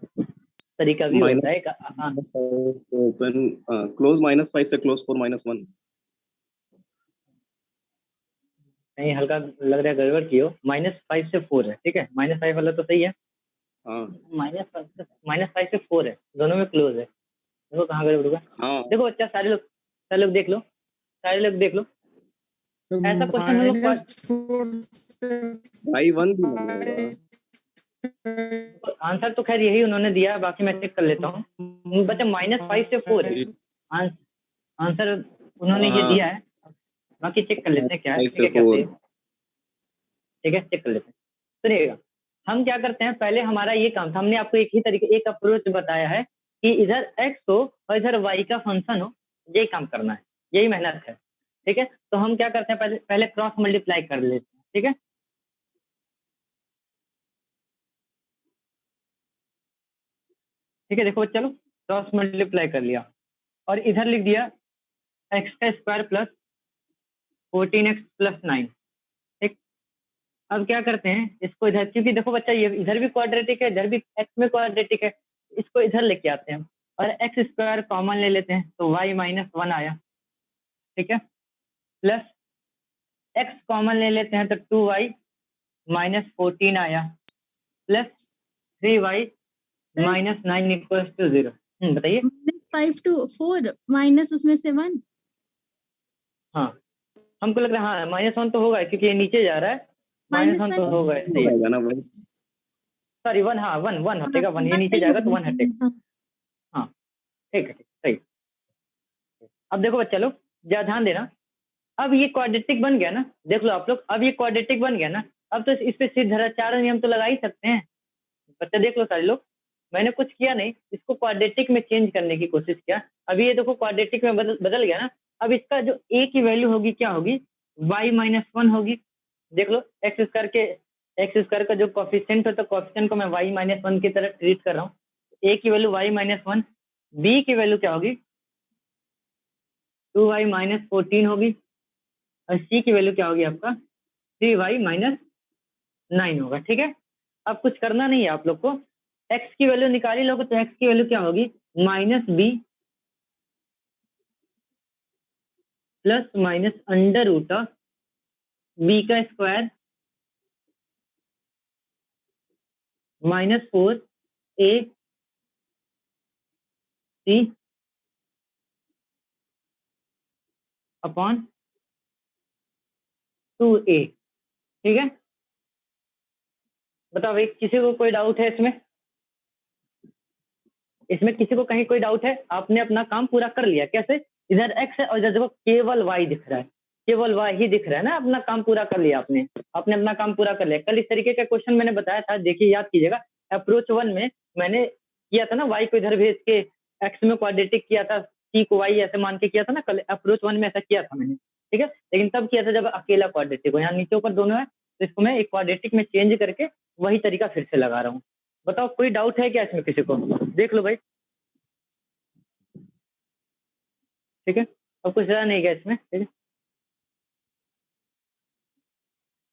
तरीका भी होता है, एक आसान। ओपन क्लोज -5 से क्लोज 4 -1। नहीं, हल्का लग रहा है गड़बड़ की हो। -5 से 4 है, ठीक है, -5 वाला तो सही है। हाँ -5 से 4 है, दोनों में क्लोज है। देखो कहाँ गड़बड़ होगा। हाँ देखो बच्चा, सारे लोग देख लो, सारे लोग देख लो। तो ऐसा क्वेश्चन हम लोग -4 से भाई 1 भी नहीं होगा। आंसर तो खैर यही उन्होंने दिया है, बाकी मैं चेक कर लेता हूँ। बच्चा -5 से 4 है आंसर, उन्होंने ये दिया है। बाकी चेक कर लेते हैं क्या है, 5 ठीक से है, क्या 4। सही है। ठीक है, चेक कर लेते हैं। सुनिएगा, हम क्या करते हैं, पहले हमारा ये काम था, हमने आपको एक ही तरीके, एक अप्रोच बताया है कि इधर x हो और इधर y का फंक्शन हो, यही काम करना है, यही मेहनत है। ठीक है, तो हम क्या करते हैं, पहले क्रॉस मल्टीप्लाई कर लेते हैं। ठीक है, ठीक है, देखो चलो क्रॉस मल्टीप्लाई कर लिया और इधर लिख दिया एक्स का स्क्वायर प्लस 14x प्लस 9। ठीक, अब क्या करते हैं इसको इधर, क्योंकि देखो बच्चा ये इधर भी क्वाड्रेटिक है, इधर भी एक्स में क्वाड्रेटिक है, इसको इधर लेके आते हैं और एक्स स्क्वायर कॉमन ले लेते हैं तो y -1 आया। ठीक है, प्लस एक्स कॉमन ले लेते हैं तो 2y -14 आया, प्लस 3y -9 इक्वल्स टू 0। बताइए। -5 to 4 माइनस उसमें से 1। हाँ, हमको लग रहा है हाँ -1 तो होगा क्योंकि ये नीचे जा रहा है, -1 तो होगा, सही है। होगा ना भाई। सॉरी 1, हाँ 1 हटेगा, 1 ये नीचे जाएगा तो 1 हटेगा। हाँ ठीक है, ठीक सही। अब देखो बच्चा लोग जरा ध्यान देना, अब ये क्वाड्रेटिक बन गया ना, देख लो आप लोग, अब ये क्वाड्रेटिक बन गया ना, अब तो इस पे सिद्धाचार्य नियम तो लगा ही सकते हैं। बच्चा देख लो सारे लोग, मैंने कुछ किया नहीं, इसको क्वाड्रेटिक में चेंज करने की कोशिश किया। अभी ये देखो क्वाड्रेटिक में बदल गया ना, अब इसका जो a की वैल्यू होगी क्या होगी, y -1 होगी। देख लो एक्स स्क्वायर का जो कोफिशिएंट होता है, कोफिशिएंट को मैं y -1 की तरह ट्रीट कर रहा हूँ। a की वैल्यू y -1, b की वैल्यू क्या होगी 2y -14 होगी और c की वैल्यू क्या होगी आपका 3y -9 होगा। ठीक है, अब कुछ करना नहीं है आप लोग को, x की वैल्यू निकाल ही लोगे तो x की वैल्यू क्या होगी -b plus minus under root of b का स्क्वायर -4ac अपॉन 2a। ठीक है, बताओ भाई किसी को कोई डाउट है इसमें, किसी को कहीं कोई डाउट है? आपने अपना काम पूरा कर लिया, कैसे, इधर x है और इधर देखो केवल y दिख रहा है, केवल y ही दिख रहा है ना, अपना काम पूरा कर लिया आपने अपना काम पूरा कर लिया। कल इस तरीके का क्वेश्चन मैंने बताया था, देखिए याद कीजिएगा, अप्रोच 1 में मैंने किया था ना, y को इधर भेज के x में क्वाड्रेटिक किया था, c को y ऐसे मान के किया था ना, कल अप्रोच 1 में ऐसा किया था मैंने। ठीक है, लेकिन तब किया था जब अकेला क्वाड्रेटिक हो, यहाँ नीचे ऊपर दोनों है तो इसको मैं एक क्वाड्रेटिक में चेंज करके वही तरीका फिर से लगा रहा हूँ। बताओ कोई डाउट है क्या इसमें किसी को, देख लो भाई। ठीक है, अब कुछ ज़्यादा नहीं गया इसमें। ठीक है,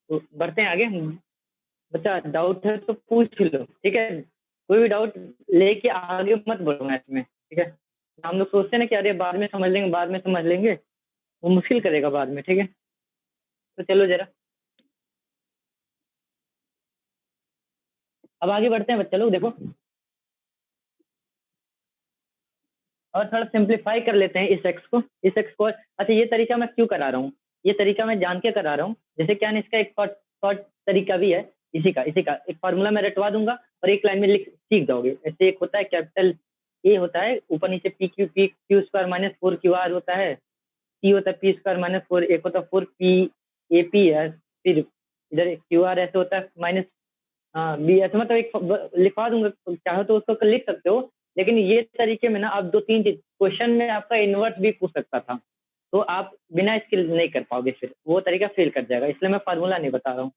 तो बढ़ते हैं आगे। बच्चा डाउट है तो पूछ लो, ठीक है, कोई भी डाउट लेके आगे मत बढ़ो इसमें। ठीक है, हम लोग सोचते हैं ना कि अरे बाद में समझ लेंगे, बाद में समझ लेंगे, वो मुश्किल करेगा बाद में। ठीक है, तो चलो जरा अब आगे बढ़ते हैं बच्चा लोग, देखो और थोड़ा सिंप्लीफाई कर लेते हैं इस एक्स को। अच्छा ये तरीका मैं क्यों करा रहा हूँ, ये तरीका मैं जान के करा रहा हूँ, जैसे क्या है, इसका एक शॉर्ट तरीका भी है, इसी का एक फार्मूला मैं रटवा दूंगा और एक लाइन में सीख जाओगे। ऐसे एक होता है कैपिटल ए होता है, ऊपर नीचे P Q square -4 Q R होता है, पी होता है पी स्क्वायर -4, एक होता है 4 पी ए पी है, फिर इधर क्यू आर ऐसे होता है माइनस बी, ऐसे मतलब एक लिखवा दूंगा, चाहो तो उसको लिख सकते हो। लेकिन ये तरीके में ना आप 2-3 क्वेश्चन में आपका इन्वर्स भी पूछ सकता था, तो आप बिना इसके नहीं कर पाओगे, फिर वो तरीका फेल कर जाएगा, इसलिए मैं फार्मूला नहीं बता रहा हूँ।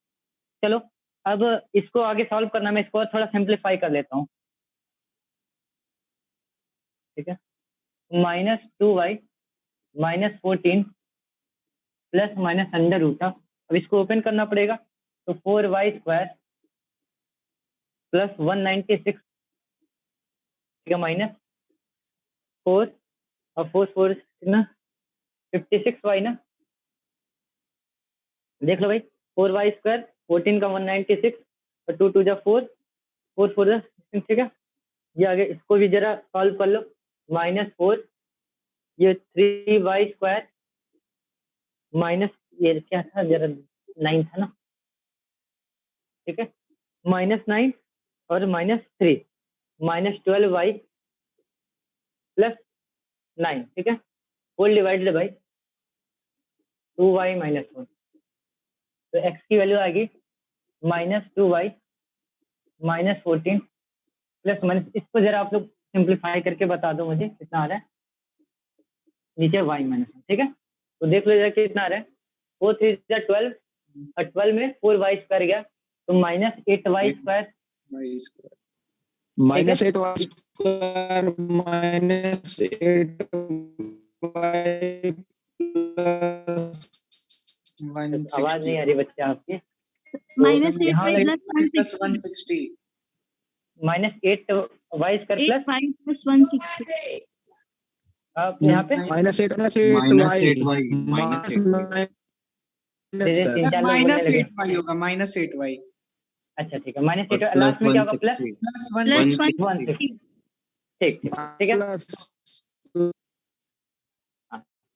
चलो अब इसको आगे सॉल्व करना, मैं इसको थोड़ा सिंप्लीफाई कर लेता हूँ। ठीक है, -2y -14 plus minus under root of, अब इसको ओपन करना पड़ेगा तो 4y स्क्वायर प्लस 196, ठीक है, माइनस 4 और 4 कितना 56y ना, देख लो भाई 4y² 14 का 196 और 2 2 जा 4 4 4 जा 16, ठीक है। ये आगे इसको भी जरा सॉल्व कर लो, -4 ये 3y² माइनस ये क्या था जरा 9 था ना, ठीक है, -9 और -3 -12y प्लस 9, ठीक है, होल डिवाइडेड बाई 2y -1, तो x की वैल्यू आएगी -2y -14 प्लस माइनस, इसको जरा आप लोग सिंप्लीफाई करके बता दो मुझे कितना आ रहा है, नीचे y -1, ठीक है। तो देख लो जरा कितना आ रहा है, 4 3 12 और 12 में 4y² गया तो -8y² -8y² -8y आवाज नहीं आ रही बच्चे आपकी, -8y यहाँ plus 160 -8y² plus 8y plus 160 आप यहाँ पे -8y तीन चार लोग बोलने लगे, -8y होगा -8y अच्छा ठीक है, -8 लास्ट में क्या होगा प्लस प्लस plus 160 ठीक ठीक ठीक है,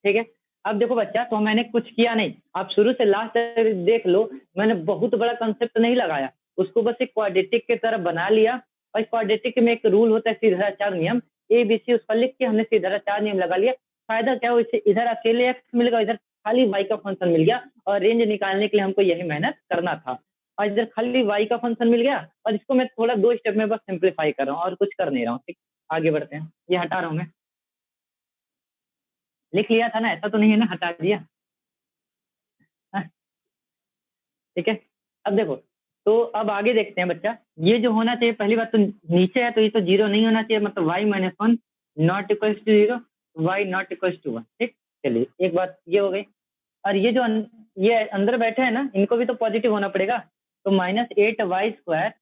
ठीक है। अब देखो बच्चा, तो मैंने कुछ किया नहीं, आप शुरू से लास्ट तक देख लो, मैंने बहुत बड़ा कंसेप्ट नहीं लगाया, उसको बस एक क्वाड्रेटिक की तरह बना लिया, और क्वाड्रेटिक में एक रूल होता है सीधाचार नियम, ABC उस पर लिख के हमने सीधाचार नियम लगा लिया। फायदा क्या हो, इससे इधर अकेले x मिल गया, इधर खाली y का फंक्शन मिल गया, और रेंज निकालने के लिए हमको यही मेहनत करना था, और इधर खाली y का फंक्शन मिल गया, और इसको मैं थोड़ा 2 स्टेप में बस सिंप्लीफाई कर रहा हूँ और कुछ कर नहीं रहा हूँ, ठीक, आगे बढ़ते हैं, ये हटा रहा हूँ मैं, लिख लिया था ना, ऐसा तो नहीं है ना हटा दिया, ठीक है। अब देखो, तो अब आगे देखते हैं बच्चा, ये जो होना चाहिए, पहली बात तो नीचे है तो ये तो 0 नहीं होना चाहिए, मतलब y -1 not equal to 0, y not equal to 1, ठीक, चलिए एक बात ये हो गई, और ये जो ये अंदर बैठे हैं ना, इनको भी तो पॉजिटिव होना पड़ेगा, तो -8y²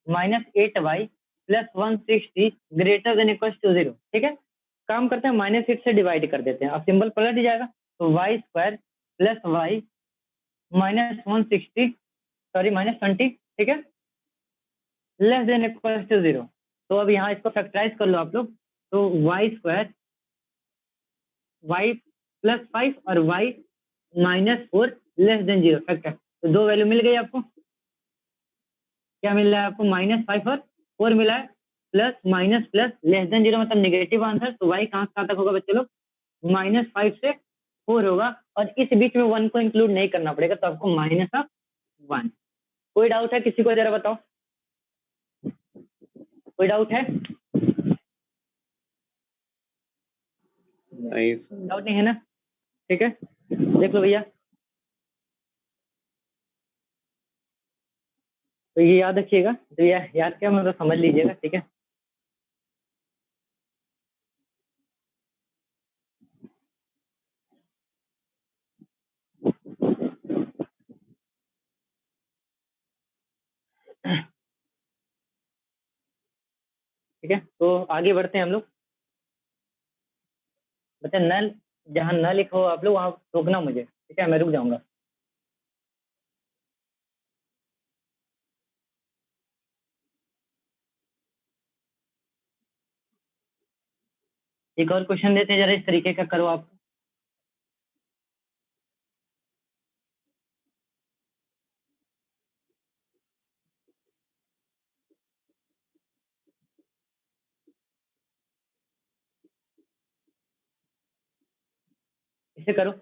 -8y plus 160 greater than equal to 0, ठीक है। काम करते हैं, -8 से डिवाइड कर देते हैं, अब सिंबल पलट जाएगा, तो y² प्लस y -160 सॉरी -20, ठीक है, लेस देन इक्वल टू 0, तो अब यहाँ इसको फैक्टराइज कर लो आप लोग, तो y² y प्लस 5 और y -4 लेस देन 0 फैक्टर, तो 2 वैल्यू मिल गई आपको, क्या मिल रहा है आपको, -5 और 4 मिला है, plus minus plus less than 0 मतलब नेगेटिव आंसर, तो y कहाँ तक होगा बच्चे लोग, -5 से 4 होगा, और इस बीच में 1 को इंक्लूड नहीं करना पड़ेगा, तो आपको -1। कोई डाउट है किसी को, जरा बताओ, कोई डाउट है, नाइस डाउट नहीं है ना, ठीक है, देख लो भैया, तो ये याद रखिएगा, तो ये याद क्या मतलब समझ लीजिएगा, ठीक है। ठीक है, तो आगे बढ़ते हैं हम लोग, बच्चा नल, जहाँ न लिखा हो आप लोग वहाँ रोकना मुझे, ठीक है, मैं रुक जाऊंगा। एक और क्वेश्चन देते हैं, जरा इस तरीके का करो आप, इसे करो,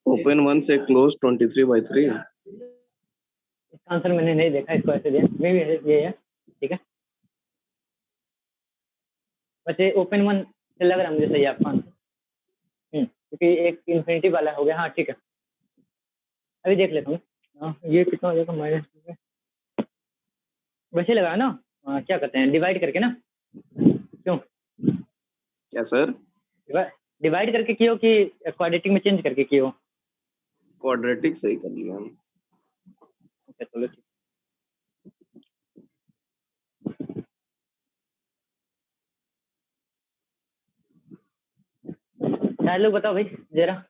ओपन 1 से क्लोज 23/3। इसका आंसर मैंने नहीं देखा, इसको ऐसे दिया मे भी ये है, ठीक है। वैसे ओपन 1 से लग रहा है मुझे सही आपका आंसर, क्योंकि एक इन्फिनिटी वाला हो गया। हाँ ठीक है, अभी देख लेता हूँ। हाँ ये कितना हो जाएगा माइनस, वैसे लगा ना। हाँ क्या करते हैं, डिवाइड करके ना, क्यों क्या सर? डिवाइड करके किए हो कि क्वाड्रेटिक में चेंज करके किए हो? क्वाड्रेटिक सही कर लिया हम। ओके चलो ठीक। चार लोग बताओ भाई जरा।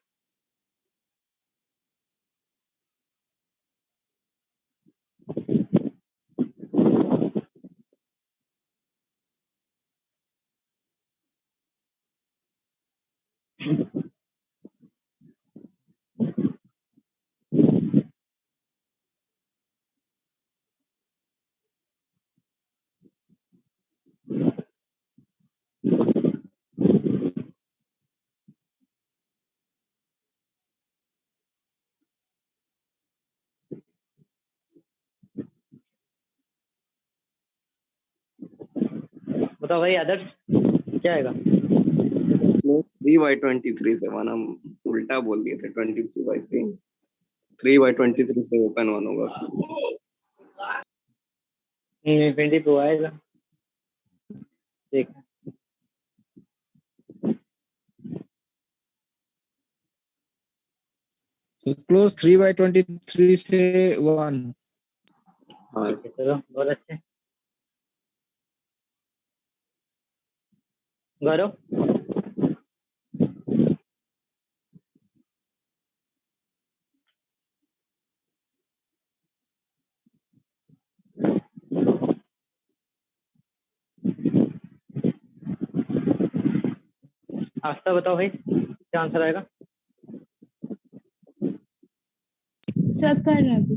बताओ भाई आदर्श क्या आएगा? 3/23 से 1 हम उल्टा बोल दिए थे, 23/3। 3/23 से ओपन 1 होगा। इन्फिनिटी पे आएगा, ठीक है। So close 3/23 से 1. हाँ ठीक है चलो, बहुत अच्छे। गौरव आस्था बताओ भाई क्या आंसर आएगा? सर कर रहा अभी।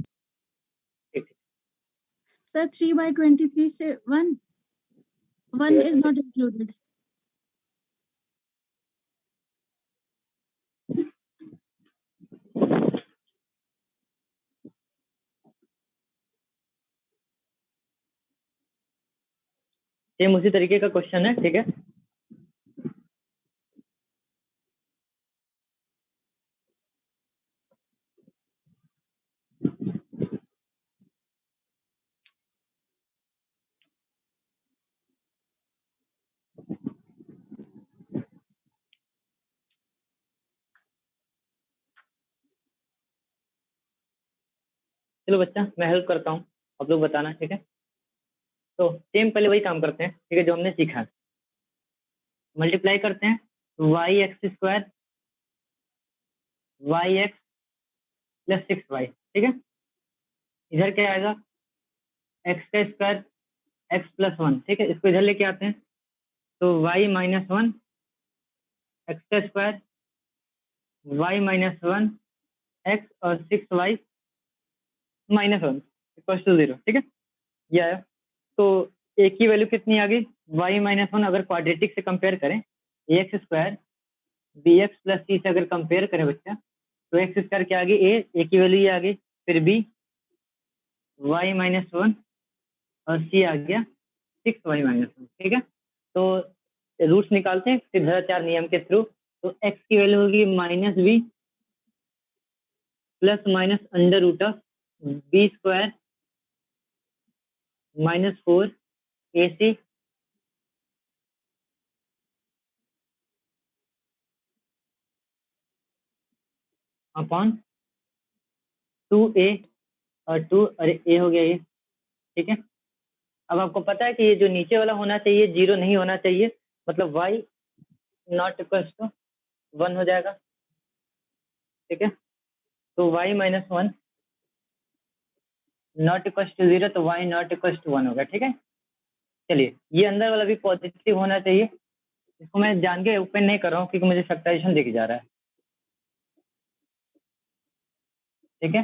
ठीक Sir, 3/23 say 1. 1 is not included. Same उसी तरीके का क्वेश्चन है, ठीक है। चलो बच्चा मैं हेल्प करता हूँ, आप लोग बताना, ठीक है। तो सेम पहले वही काम करते हैं, ठीक है, जो हमने सीखा है। मल्टीप्लाई करते हैं y(x²) yx + 6y, ठीक है। इधर क्या आएगा, x² x + 1, ठीक है। इसको इधर लेके आते हैं तो y - 1 x² y - 1 x और 6y - 1 = 0, ठीक है। ये आया। तो a की वैल्यू कितनी आ गई, y - 1। अगर क्वाड्रेटिक से कंपेयर करें ax² bx + c से अगर कंपेयर करें बच्चा, तो x² क्या आ गई, a की वैल्यू ये आ गई, फिर b y - 1 और c आ गया 6y - 1, ठीक है। तो रूट्स निकालते हैं सिद्धाचार नियम के थ्रू। तो x की वैल्यू होगी -b ± √b² - 4ac upon 2a और 2, अरे a हो गया ये, ठीक है। अब आपको पता है कि ये जो नीचे वाला होना चाहिए 0 नहीं होना चाहिए, मतलब y ≠ 1 हो जाएगा, ठीक है। तो y - 1 ≠ 0, तो y ≠ 1 होगा, ठीक है। चलिए ये अंदर वाला भी पॉजिटिव होना चाहिए, इसको मैं जान के ओपन नहीं कर रहा हूँ क्योंकि मुझे फैक्टराइजेशन दिख जा रहा है, ठीक है।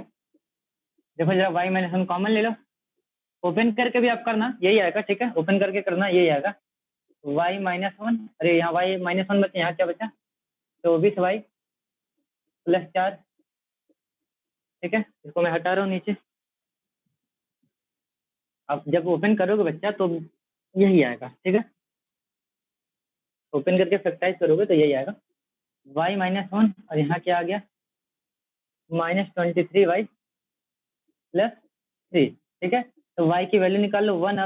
देखो जरा y - 1 कॉमन ले लो, ओपन करके भी आप करना यही आएगा, ठीक है। ओपन करके करना यही आएगा, y - 1, अरे यहाँ y - 1 बचा, यहाँ क्या बचा, 24y + 4 ठीक है, इसको मैं हटा रहा हूँ नीचे। अब जब ओपन करोगे बच्चा तो यही आएगा, ठीक है, ओपन करके फैक्टराइज करोगे तो यही आएगा y माइनस 1 और यहाँ क्या आ गया -23y प्लस 3, ठीक है। तो y की वैल्यू निकाल लो, 1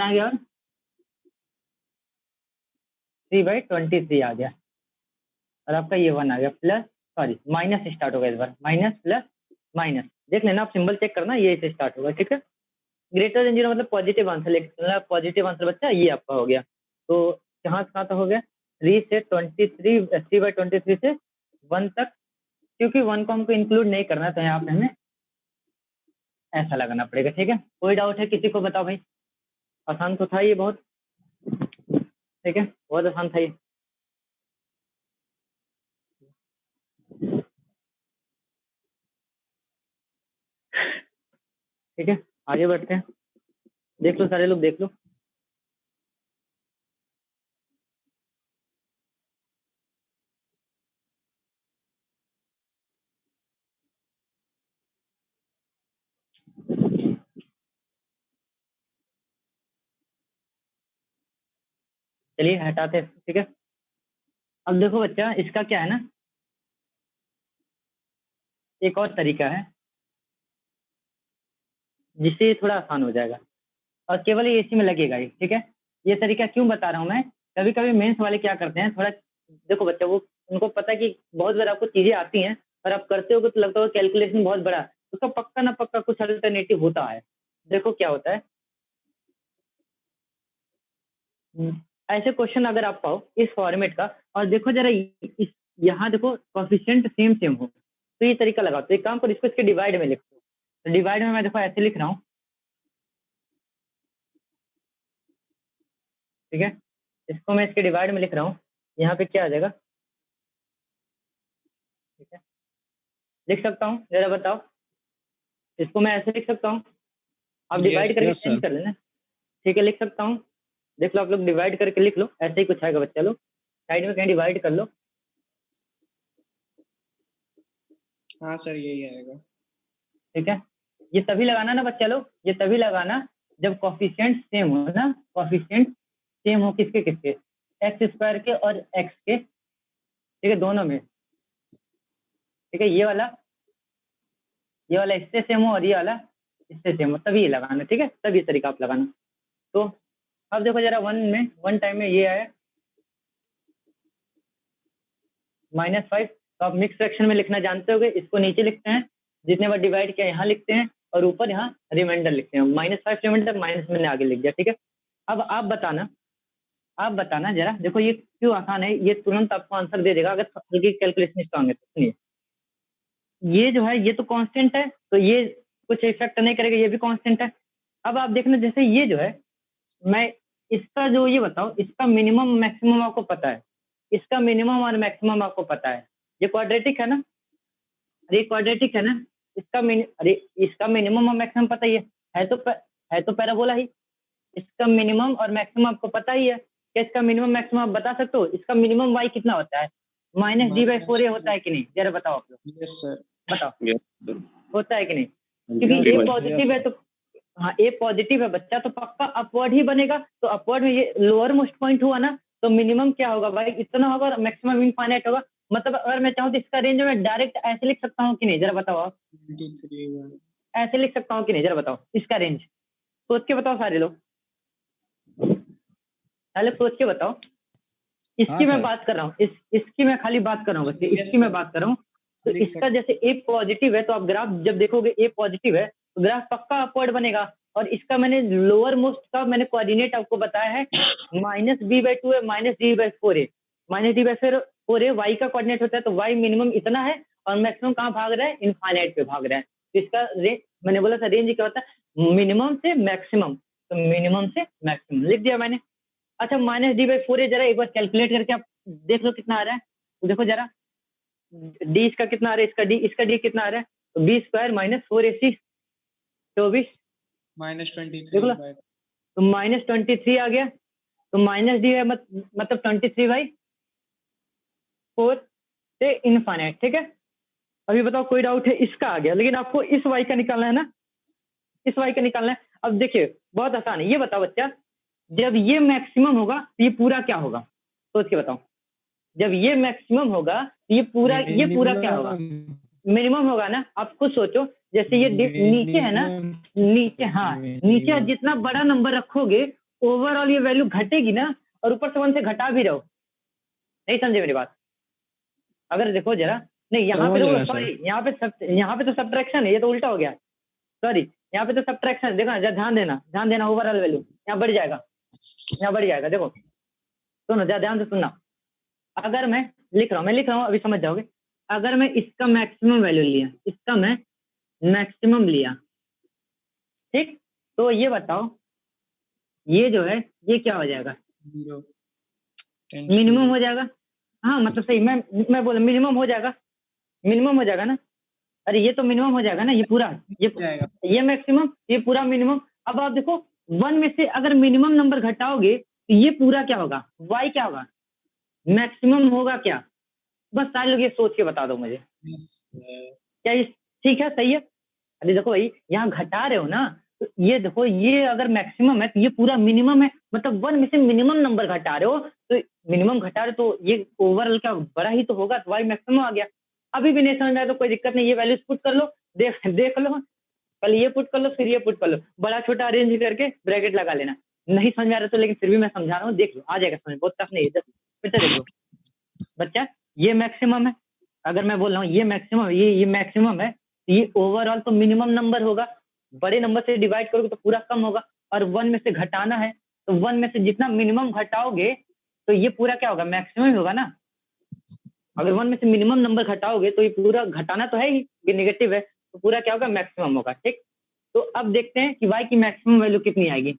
आ गया और 3/23 आ गया और आपका ये 1 आ गया प्लस, सॉरी माइनस से स्टार्ट होगा इस बार, माइनस प्लस माइनस, देख लेना आप सिंबल चेक करना, ये से स्टार्ट होगा, ठीक है। ग्रेटर देन 0 मतलब पॉजिटिव आंसर, लेकिन पॉजिटिव आंसर बच्चा ये आपका हो गया। तो कहाँ से कहाँ तक हो गया, 3 से 23, 3/23 से 1 तक, क्योंकि 1 को हमको इंक्लूड नहीं करना तो यहाँ पे हमें ऐसा लगाना पड़ेगा, ठीक है। कोई डाउट है किसी को, बताओ भाई। आसान तो था ये बहुत, ठीक है, बहुत आसान था ये। ठीक है, आगे बढ़ते हैं, देख लो सारे लोग देख लो। चलिए हटाते हैं, ठीक है। अब देखो बच्चा, इसका क्या है ना, एक और तरीका है जिससे ये थोड़ा आसान हो जाएगा और केवल ये इसी में लगेगा ही, ठीक है। ये तरीका क्यों बता रहा हूँ मैं, कभी कभी मेंस वाले क्या करते हैं, थोड़ा देखो बच्चा, वो उनको पता है कि बहुत बार आपको चीजें आती हैं और आप करते हो तो लगता है कैलकुलेशन बहुत बड़ा, उसका पक्का ना पक्का कुछ अल्टरनेटिव होता है। देखो क्या होता है, ऐसे क्वेश्चन अगर आप पाओ इस फॉर्मेट का, और देखो जरा यहाँ देखो कॉफिशिएंट सेम सेम हो, तो ये तरीका लगाओ। तो एक काम करो, इसको इसके डिवाइड में लिखो। तो डिवाइड में मैं देखो ऐसे लिख रहा हूँ, ठीक है, इसको मैं इसके डिवाइड में लिख रहा हूँ, यहाँ पे क्या आ जाएगा, ठीक है, लिख सकता हूँ, जरा बताओ, इसको मैं ऐसे लिख सकता हूँ, आप डिवाइड करके yes, चेंज sir. कर लेना, ठीक है, लिख सकता हूँ, देख लो आप लोग डिवाइड करके लिख लो, ऐसे ही कुछ आएगा बच्चा लोग, साइड में कहीं डिवाइड कर लो, हाँ सर यही आएगा। ठीक है। ये तभी लगाना ना बच्चा लोग, ये तभी लगाना जब कॉफिशिएंट सेम हो ना, कॉफिशिएंट सेम हो किसके किसके, एक्स स्क्वायर के और एक्स के, ठीक है, दोनों में, ठीक है। ये वाला इससे सेम हो और ये वाला इससे सेम हो, तभी ये लगाना, ठीक है, तब ये तरीका आप लगाना। तो अब देखो जरा, वन टाइम में ये आया -5, तो आप मिक्स फ्रैक्शन में लिखना जानते होगे, इसको नीचे लिखते हैं, जितने बार डिवाइड किया यहाँ लिखते हैं और ऊपर यहाँ रिमाइंडर लिखते हैं, -5 रिमाइंडर, माइनस मैंने आगे लिख दिया, ठीक है। अब आप बताना जरा, देखो ये क्यों आसान है, ये तुरंत आपको आंसर दे देगा अगर हल्की कैलकुलेशन स्ट्रांग है तो। सुनिए, ये जो है ये तो कांस्टेंट है, तो ये कुछ इफेक्ट नहीं करेगा, ये भी कांस्टेंट है। अब आप देखना, जैसे ये जो है, मैं इसका जो, ये बताओ, इसका मिनिमम मैक्सिमम आपको पता है, इसका मिनिमम और मैक्सिमम आपको पता है, ये क्वाड्रेटिक है ना, अरे क्वाड्रेटिक है ना, अरे इसका मिनिमम और मैक्सिमम पता ही है तो पैराबोला ही, इसका मिनिमम और मैक्सिमम आपको पता ही है। क्या इसका मिनिमम मैक्सिमम आप बता सकते हो, इसका मिनिमम y कितना होता है, -d/4a होता है कि नहीं, जरा बताओ आप लोग, यस सर। बताओ, होता है कि नहीं, क्योंकि Yes, a sir. Positive Yes, है तो, हाँ a पॉजिटिव है बच्चा, तो पक्का अपवर्ड ही बनेगा, तो अपवर्ड में ये लोअर मोस्ट पॉइंट हुआ ना, तो मिनिमम क्या होगा भाई, इतना होगा और मैक्सिमम इनफाइनाइट होगा। मतलब अगर मैं चाहूँ तो इसका रेंज में डायरेक्ट ऐसे लिख सकता हूँ कि नहीं, जरा बताओ आप, 23 ऐसे लिख सकता हूँ कि नहीं, जरा बताओ इसका रेंज, सोच के बताओ सारे लोग, पहले सोच के बताओ। इसकी मैं सर. बात कर रहा हूँ, इसकी मैं खाली बात कर रहा हूँ बच्चे, Yes, इसकी मैं sir. बात कर रहा हूँ। तो लिख इसका जैसे ए पॉजिटिव है, तो आप ग्राफ जब देखोगे ए पॉजिटिव है तो ग्राफ पक्का अपवर्ड बनेगा, और इसका मैंने लोअर मोस्ट का मैंने कोऑर्डिनेट आपको बताया है, -b/2 है, -d/4 है, -d/4 है, y का कोऑर्डिनेट होता है, तो y मिनिमम इतना है और मैक्सिमम कहाँ भाग रहा है, इनफाइनाइट पे भाग रहा है। तो इसका रेंज, मैंने बोला था रेंज क्या होता है, मिनिमम से मैक्सिमम, तो मिनिमम से मैक्सिमम लिख दिया मैंने। अच्छा, -d/4 है, जरा एक बार कैलकुलेट करके आप देख लो कितना आ रहा है, तो देखो जरा डी इसका कितना आ रहा है, इसका डी कितना आ रहा है, तो b² - 4ac 24, -23 देख लो, तो -23 आ गया, तो माइनस डी है मतलब 23/4 से इनफाइनाइट, ठीक है। अभी बताओ कोई डाउट है? इसका आ गया, लेकिन आपको इस y का निकालना है ना, इस y का निकालना है। अब देखिए बहुत आसान है, ये बताओ बच्चा, जब ये मैक्सिमम होगा तो ये पूरा क्या होगा? सोच के बताओ। जब ये मैक्सिमम होगा तो ये पूरा क्या होगा? मिनिमम होगा ना। आप खुद सोचो, जैसे ये नीचे है ना, नीचे, हाँ नीचे जितना बड़ा नंबर रखोगे ओवरऑल ये वैल्यू घटेगी ना, और ऊपर से 1 से घटा भी रहो। नहीं समझे मेरी बात? अगर देखो जरा, नहीं यहाँ पे समझ रहे तो हैं सर। सॉरी, यहाँ पे तो सब्ट्रैक्शन है, ये तो उल्टा हो गया। सॉरी, यहाँ पे तो सब्ट्रैक्शन, देखो ना, ध्यान देना ओवरऑल वैल्यू यहाँ बढ़ जाएगा, यहाँ बढ़ जाएगा। देखो सुनो, ध्यान से सुनना। अगर मैं लिख रहा हूँ, अभी समझ जाओगे। अगर मैं इसका मैक्सिमम वैल्यू लिया, इसका मैं मैक्सिमम लिया, ठीक, तो ये बताओ ये जो है ये क्या हो जाएगा? 0 मिनिमम हो जाएगा। हाँ मतलब सही, मैं बोला मिनिमम हो जाएगा, मिनिमम हो जाएगा ना। अरे ये तो मिनिमम हो जाएगा ना, ये पूरा, जाएगा। ये मैक्सिमम, ये पूरा मिनिमम। अब आप देखो 1 में से अगर मिनिमम नंबर घटाओगे तो ये पूरा क्या होगा? y क्या होगा? मैक्सिमम होगा क्या? बस सारे लोग ये सोच के बता दो मुझे, क्या ये ठीक है, सही है? अरे देखो भाई, यहाँ घटा रहे हो ना, तो ये देखो, ये अगर मैक्सिमम है तो ये पूरा मिनिमम है, मतलब 1 में से मिनिमम नंबर घटा रहे हो, तो मिनिमम घटा रहे तो ये ओवरऑल क्या बड़ा ही तो होगा, तो y मैक्सिमम आ गया। अभी भी नहीं समझ में आया तो कोई दिक्कत नहीं, ये वैल्यूज पुट कर लो, देख लो, पहले ये पुट कर लो फिर ये पुट कर लो, बड़ा छोटा अरेंज करके ब्रैकेट लगा लेना। नहीं समझ में आ रहा तो, लेकिन फिर भी मैं समझा रहा हूँ, देख लो आ जाएगा समझ, बहुत टफ नहीं है। फिर से देख लो बच्चा, ये मैक्सिमम है, अगर मैं बोल रहा हूँ ये मैक्सिमम, ये मैक्सिमम है, ये ओवरऑल तो मिनिमम नंबर होगा, बड़े नंबर से डिवाइड करोगे तो पूरा कम होगा, और 1 में से घटाना है तो 1 में से जितना मिनिमम घटाओगे तो ये पूरा क्या होगा? मैक्सिमम होगा ना। अगर 1 में से मिनिमम नंबर घटाओगे तो ये पूरा घटाना तो है ही, ये नेगेटिव है, तो पूरा क्या होगा? मैक्सिमम होगा। ठीक, तो अब देखते हैं कि y की मैक्सिमम वैल्यू कितनी आएगी।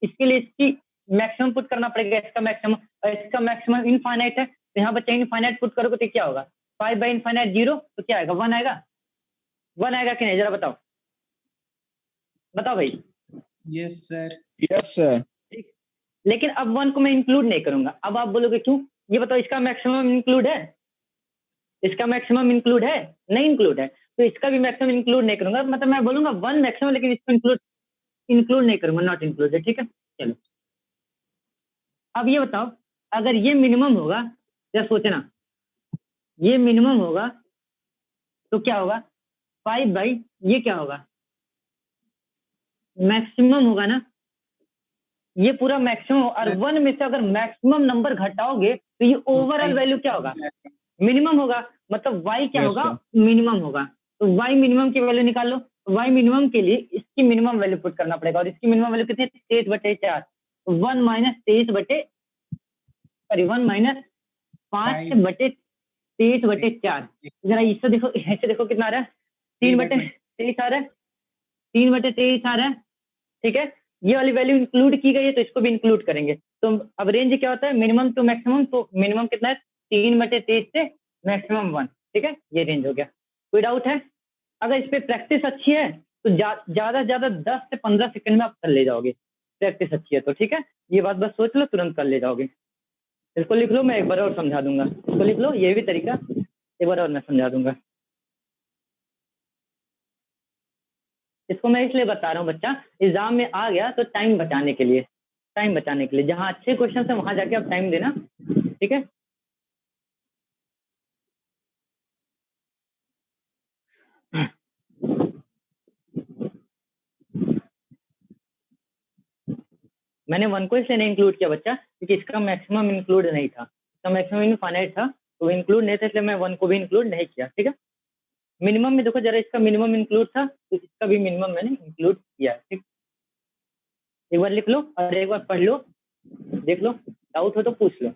इसके लिए इसकी मैक्सिमम पुट करना पड़ेगा, इसका मैक्सिमम, और इसका मैक्सिमम इनफाइनाइट है, तो यहाँ बच्चा इनफाइनाइट पुट करोगे तो क्या होगा? 5 बाई इनफाइनाइट 0, तो क्या आएगा? 1 आएगा। 1 आएगा कि नहीं, जरा बताओ, बताओ भाई। Yes sir. Yes sir. ठीक, लेकिन अब 1 को मैं इंक्लूड नहीं करूंगा। अब आप बोलोगे क्यों? ये बताओ, इसका मैक्सिमम इंक्लूड है? इसका मैक्सिमम इंक्लूड है? नहीं इंक्लूड है, तो इसका भी मैक्सिमम इंक्लूड नहीं करूंगा। मतलब मैं बोलूंगा 1 मैक्सिमम, लेकिन इसको इंक्लूड नहीं करूंगा, नॉट इंक्लूडेड। ठीक है, चलो अब ये बताओ, अगर ये मिनिमम होगा, या सोचना ये मिनिमम होगा तो क्या होगा? 5 बाई ये क्या होगा? मैक्सिमम होगा ना, ये पूरा मैक्सिमम। और 1 में से अगर मैक्सिमम नंबर घटाओगे तो ये ओवरऑल वैल्यू क्या होगा? मिनिमम होगा, मतलब y क्या Yes, होगा? मिनिमम होगा। तो y मिनिमम की वैल्यू निकाल लो। y मिनिमम के लिए इसकी मिनिमम वैल्यू पुट करना पड़ेगा, और इसकी मिनिमम वैल्यू कितनी? 23/4। 1 माइनस 5/23/4। जरा इससे देखो, ऐसे देखो कितना आ रहा है? 3/23 आ रहा है, 3/23 आ रहा है। ठीक है, ये वाली वैल्यू इंक्लूड की गई है तो इसको भी इंक्लूड करेंगे। तो अब रेंज क्या होता है? मिनिमम टू मैक्सिमम, तो मिनिमम कितना है? 3/23 से मैक्सिमम 1। ठीक है, ये रेंज हो गया। कोई डाउट है? अगर इस पे प्रैक्टिस अच्छी है तो ज्यादा से ज्यादा 10 से 15 सेकंड में आप कर ले जाओगे, प्रैक्टिस अच्छी है तो। ठीक है, ये बात बस सोच लो, तुरंत कर ले जाओगे। इसको लिख लो, मैं एक बार और समझा दूंगा। इसको लिख लो, ये भी तरीका एक बार और मैं समझा दूंगा। इसको मैं इसलिए बता रहा हूँ बच्चा, एग्जाम में आ गया तो टाइम बचाने के लिए, जहाँ अच्छे क्वेश्चन है वहां जाके आप टाइम देना। ठीक है, मैंने 1 को इसलिए नहीं इंक्लूड किया बच्चा, क्योंकि इसका मैक्सिमम इंक्लूड नहीं था, इसका मैक्सिमम इनफाइनाइट था, तो इंक्लूड नहीं था, इसलिए मैं 1 को भी इंक्लूड नहीं किया। ठीक है, मिनिमम में देखो जरा, इसका मिनिमम इंक्लूड था तो इसका भी मिनिमम मैंने इंक्लूड किया। ठीक, एक बार लिख लो और एक बार पढ़ लो, देख लो, डाउट हो तो पूछ लो।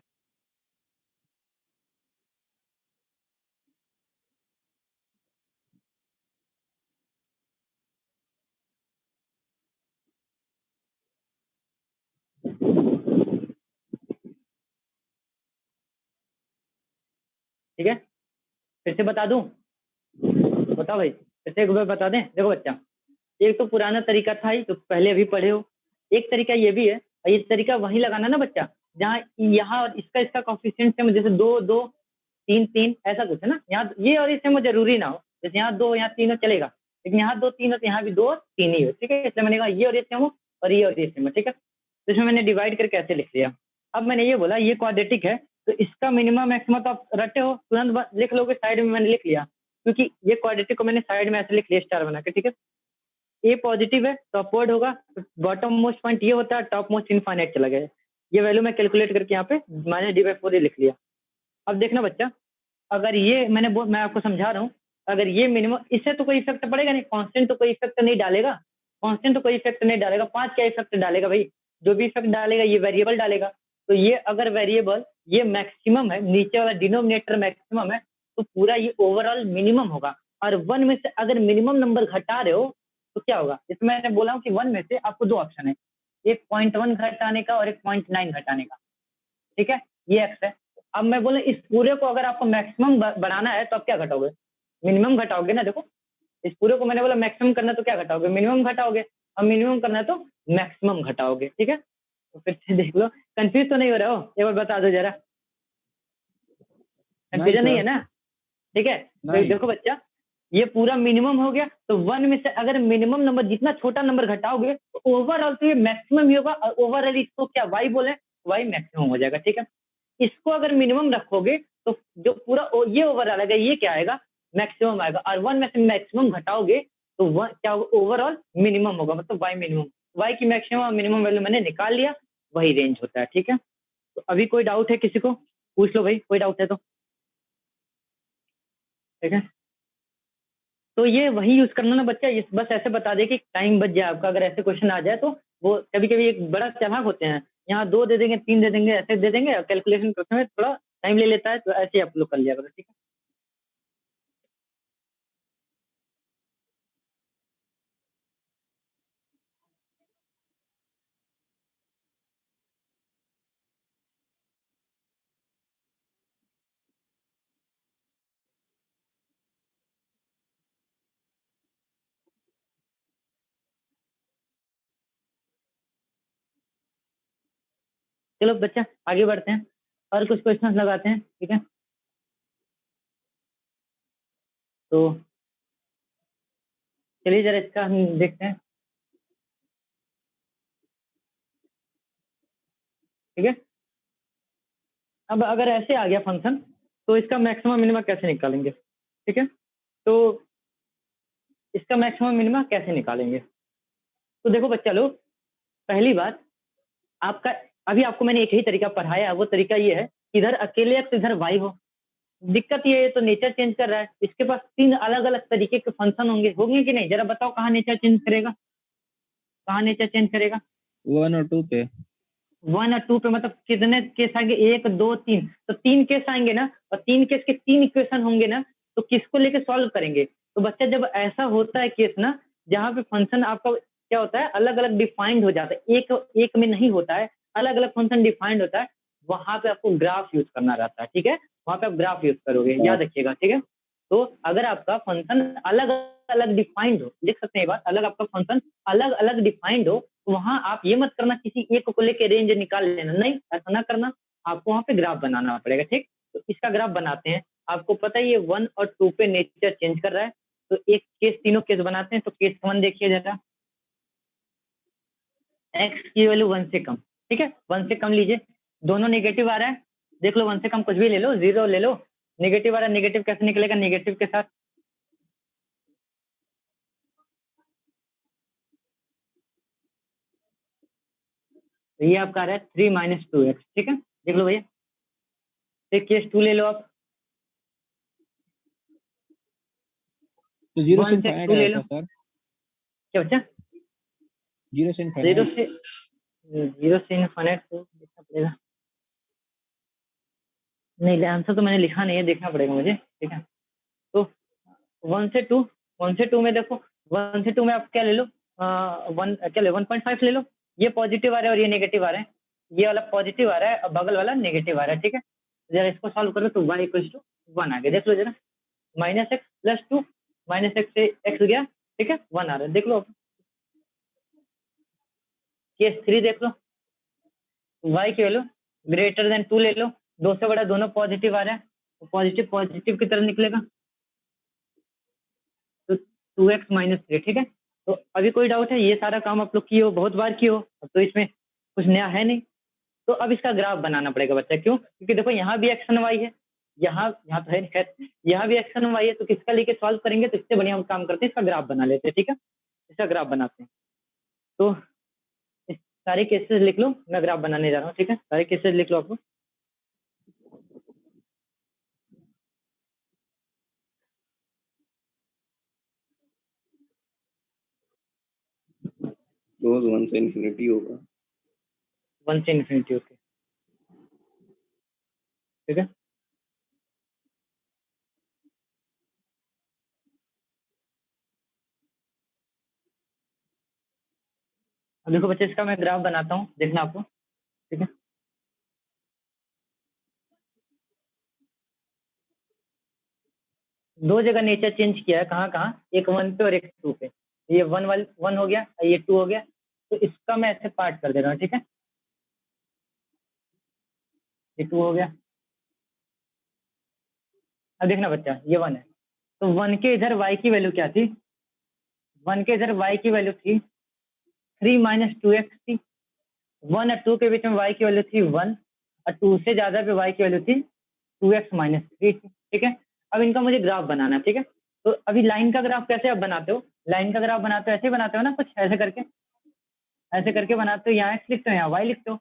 ठीक है, फिर से बता दूं? बताओ भाई, फिर से एक बार बता दें। देखो बच्चा, एक तो पुराना तरीका था ही, तो पहले अभी पढ़े हो। एक तरीका ये भी है, और ये तरीका वही लगाना ना बच्चा जहाँ यहाँ और इसका कॉफिशिएंट सेम, जैसे 2 2 3 3 ऐसा कुछ है ना। यहाँ ये और ये सेम जरूरी ना हो, जैसे यहाँ 2 यहाँ 3 चलेगा, लेकिन यहाँ 2 3 हो तो यहाँ भी 2 और 3 ही हो, ठीक है। इसलिए मैंने कहा ये और ये सेम हो और ये और ये सेम हो, ठीक है। तो इसमें मैंने डिवाइड करके ऐसे लिख लिया। अब मैंने ये बोला ये क्वाड्रेटिक है तो इसका मिनिमम मैक्सिमम तो आप रटे हो, तुरंत लिख लोगे, साइड में मैंने लिख लिया, क्योंकि ये क्वाड्रेटिक को मैंने साइड में ऐसे लिख लिया स्टार बना के, ठीक है। ए पॉजिटिव है तो अपवर्ड होगा, बॉटम मोस्ट पॉइंट ये होता है, टॉप मोस्ट इनफाइनाइट चला गया। ये वैल्यू मैं कैलकुलेट करके यहाँ पे -d/4 लिख लिया। अब देखना बच्चा, अगर ये मैं आपको समझा रहा हूँ, अगर ये मिनिमम, इससे तो कोई इफेक्ट पड़ेगा नहीं, कांस्टेंट तो कोई इफेक्ट नहीं डालेगा, कांस्टेंट तो कोई इफेक्ट नहीं डालेगा, 5 क्या इफेक्ट डालेगा भाई, जो भी इफेक्ट डालेगा ये वेरिएबल डालेगा। तो ये अगर वेरिएबल ये मैक्सिमम है, नीचे वाला डिनोमिनेटर मैक्सिमम है, तो पूरा ये ओवरऑल मिनिमम होगा। और 1 में से अगर मिनिमम नंबर घटा रहे हो तो क्या होगा, इसमें मैंने बोला हूँ कि 1 में से आपको 2 ऑप्शन है, एक 0.1 घटाने का और एक 0.9 घटाने का, ठीक है, ये एक्स है। अब मैं बोला इस पूरे को अगर आपको मैक्सिमम बनाना है तो आप क्या घटाओगे, मिनिमम घटाओगे ना। देखो इस पूरे को मैंने बोला मैक्सिमम करना तो क्या घटाओगे, मिनिमम घटाओगे, और मिनिमम करना है तो मैक्सिमम घटाओगे, ठीक है। तो फिर से देख लो, कंफ्यूज तो नहीं हो रहे हो, एक बार बता दो जरा, कंफ्यूजन नहीं है ना, ठीक है। तो देखो बच्चा, ये पूरा मिनिमम हो गया, तो 1 में से अगर मिनिमम नंबर जितना छोटा नंबर घटाओगे तो ओवरऑल तो ये मैक्सिमम ही होगा, और ओवरऑल इसको क्या y बोले, y मैक्सिमम हो जाएगा, ठीक है। इसको अगर मिनिमम रखोगे तो जो पूरा ये ओवरऑल आएगा, ये क्या आएगा, मैक्सिमम आएगा, और 1 में से मैक्सिमम घटाओगे तो क्या ओवरऑल मिनिमम होगा, मतलब y मिनिमम, y की मैक्सिमम और मिनिमम वैल्यू मैंने निकाल लिया, वही रेंज होता है, ठीक है। तो अभी कोई डाउट है किसी को, पूछ लो भाई, कोई डाउट है तो, ठीक है। तो ये वही यूज करना ना बच्चा, ये बस ऐसे बता दे कि टाइम बच जाए आपका, अगर ऐसे क्वेश्चन आ जाए तो वो कभी कभी एक बड़ा चालाक होते हैं, यहाँ 2 दे देंगे, 3 दे देंगे, ऐसे दे देंगे, और कैलकुलेशन करने में थोड़ा टाइम ले लेता है, तो ऐसे ही आप लोग कर लिया करो, ठीक है। चलो बच्चा आगे बढ़ते हैं और कुछ क्वेश्चन लगाते हैं, ठीक है। तो चलिए जरा इसका हम देखते हैं, ठीक है। अब अगर ऐसे आ गया फंक्शन तो इसका मैक्सिमम मिनिमम कैसे निकालेंगे, ठीक है। तो इसका मैक्सिमम मिनिमम कैसे निकालेंगे, तो देखो बच्चा लोग, पहली बात आपका, अभी आपको मैंने एक ही तरीका पढ़ाया, वो तरीका ये है, इधर अकेले एक्स इधर वाई हो। दिक्कत ये है तो नेचर चेंज कर रहा है, इसके पास 3 अलग अलग तरीके के फंक्शन होंगे कि नहीं, जरा बताओ कहाँ नेचर चेंज करेगा, कहाँ नेचर चेंज करेगा, 1 और 2 पे, 1 और 2 पे, मतलब कितने केस आएंगे, 1 2 3, तो 3 केस आएंगे ना, और 3 केस के 3 इक्वेशन होंगे ना, तो किसको लेके सॉल्व करेंगे। तो बच्चा जब ऐसा होता है केस ना, जहाँ पे फंक्शन आपका क्या होता है, अलग अलग डिफाइंड हो जाता है, एक में नहीं होता है, अलग अलग फंक्शन डिफाइंड होता है, वहां पे आपको ग्राफ यूज करना रहता है, ठीक है, वहां पे आप ग्राफ यूज करोगे, याद रखिएगा, ठीक है। तो अगर आपका फंक्शन अलग अलग डिफाइंड हो, लिख सकते हैं ये बात, अगर आपका फंक्शन अलग अलग डिफाइंड हो, तो वहां आप ये मत करना किसी एक को लेके रेंज निकाल लेना, नहीं, ऐसा ना करना, आपको वहां पे ग्राफ बनाना पड़ेगा, ठीक। तो इसका ग्राफ बनाते हैं, आपको पता है ये 1 और 2 पे नेचर चेंज कर रहा है, तो एक केस, तीनों केस बनाते हैं। तो केस 1 देखिए जरा, एक्स की वैल्यू 1 से कम, ठीक है, 1 से कम लीजिए, दोनों नेगेटिव आ रहा है, देख लो 1 से कम कुछ भी ले लो, 0 ले लो, नेगेटिव आ रहा है, नेगेटिव कैसे निकलेगा, नेगेटिव के साथ, तो ये आपका आ रहा है 3 - 2x, ठीक है, देख लो भैया। तो केस 2 ले लो आप, तो 0 से 1 से इनफाइनाइट 2 ले आएगा लो, सर, क्या बच्चा, 0 से 0 इनफाइनाइट, से 0 से इनफाइनाइट तो देखना पड़ेगा, नहीं आंसर तो मैंने लिखा नहीं है, देखना पड़ेगा मुझे, ठीक है। तो 1 से 2, 1 से 2 में देखो, 1 से 2 में आप क्या ले लो, 1 क्या ले, 1.5 ले लो, ये पॉजिटिव आ रहा है और ये नेगेटिव आ रहा है, ये वाला पॉजिटिव आ रहा है और बगल वाला नेगेटिव आ रहा है, ठीक है। जरा इसको सॉल्व करो तो y = 1 आ गया, देख लो जरा, -x + 2, -x से x गया, ठीक है, 1 आ रहा है, देख लो। केस 3 देख लो, y की वैल्यू >2 ले लो, 2 से बड़ा दोनों पॉजिटिव आ रहा है, तो पॉजिटिव पॉजिटिव की तरह निकलेगा, 2x माइनस 3, ठीक है। तो अभी कोई डाउट है? ये सारा काम आप लोग किए हो, बहुत बार किए हो, अब तो इसमें कुछ नया है नहीं। तो अब इसका ग्राफ बनाना पड़ेगा बच्चा, क्यों? क्योंकि देखो यहाँ भी एक्स एंड वाई है, यहाँ यहाँ तो है नहीं, खैर यहाँ भी एक्स एंड वाई है, तो किसका लेके सॉल्व करेंगे? तो इससे बढ़िया हम काम करते हैं, इसका ग्राफ बना लेते हैं, ठीक है। इसका ग्राफ बनाते हैं। तो इस सारे केसेस लिख लो, मैं ग्राफ बनाने जा रहा हूँ, ठीक है। सारे केसेस लिख लो आपको। क्लोज 1 से इंफिनिटी होगा। 1 से इन्फिनिटी, ओके, ठीक है। अब देखो बच्चे, इसका मैं ग्राफ बनाता हूँ, देखना आपको, ठीक है। दो जगह नेचर चेंज किया है, कहाँ कहाँ? एक 1 पे और एक 2 पे। ये 1 हो गया, ये 2 हो गया, तो इसका मैं ऐसे पार्ट कर दे रहा हूँ, ठीक है। ये 2 हो गया। अब देखना बच्चा, ये 1 है, तो 1 के इधर y की वैल्यू क्या थी? 1 के इधर y की वैल्यू थी 3 माइनस 2x थी। 1 और 2 के बीच में y की वैल्यू थी 1, और 2 से ज्यादा पे y की वैल्यू थी 2x माइनस 3 थी, ठीक है। अब इनका मुझे ग्राफ बनाना है, ठीक है। तो अभी लाइन का ग्राफ कैसे आप बनाते हो? लाइन का ग्राफ बनाते हो ऐसे बनाते हो ना, कुछ ऐसे करके बनाते हो, यहाँ x लिखते हो, यहाँ y लिखते हो।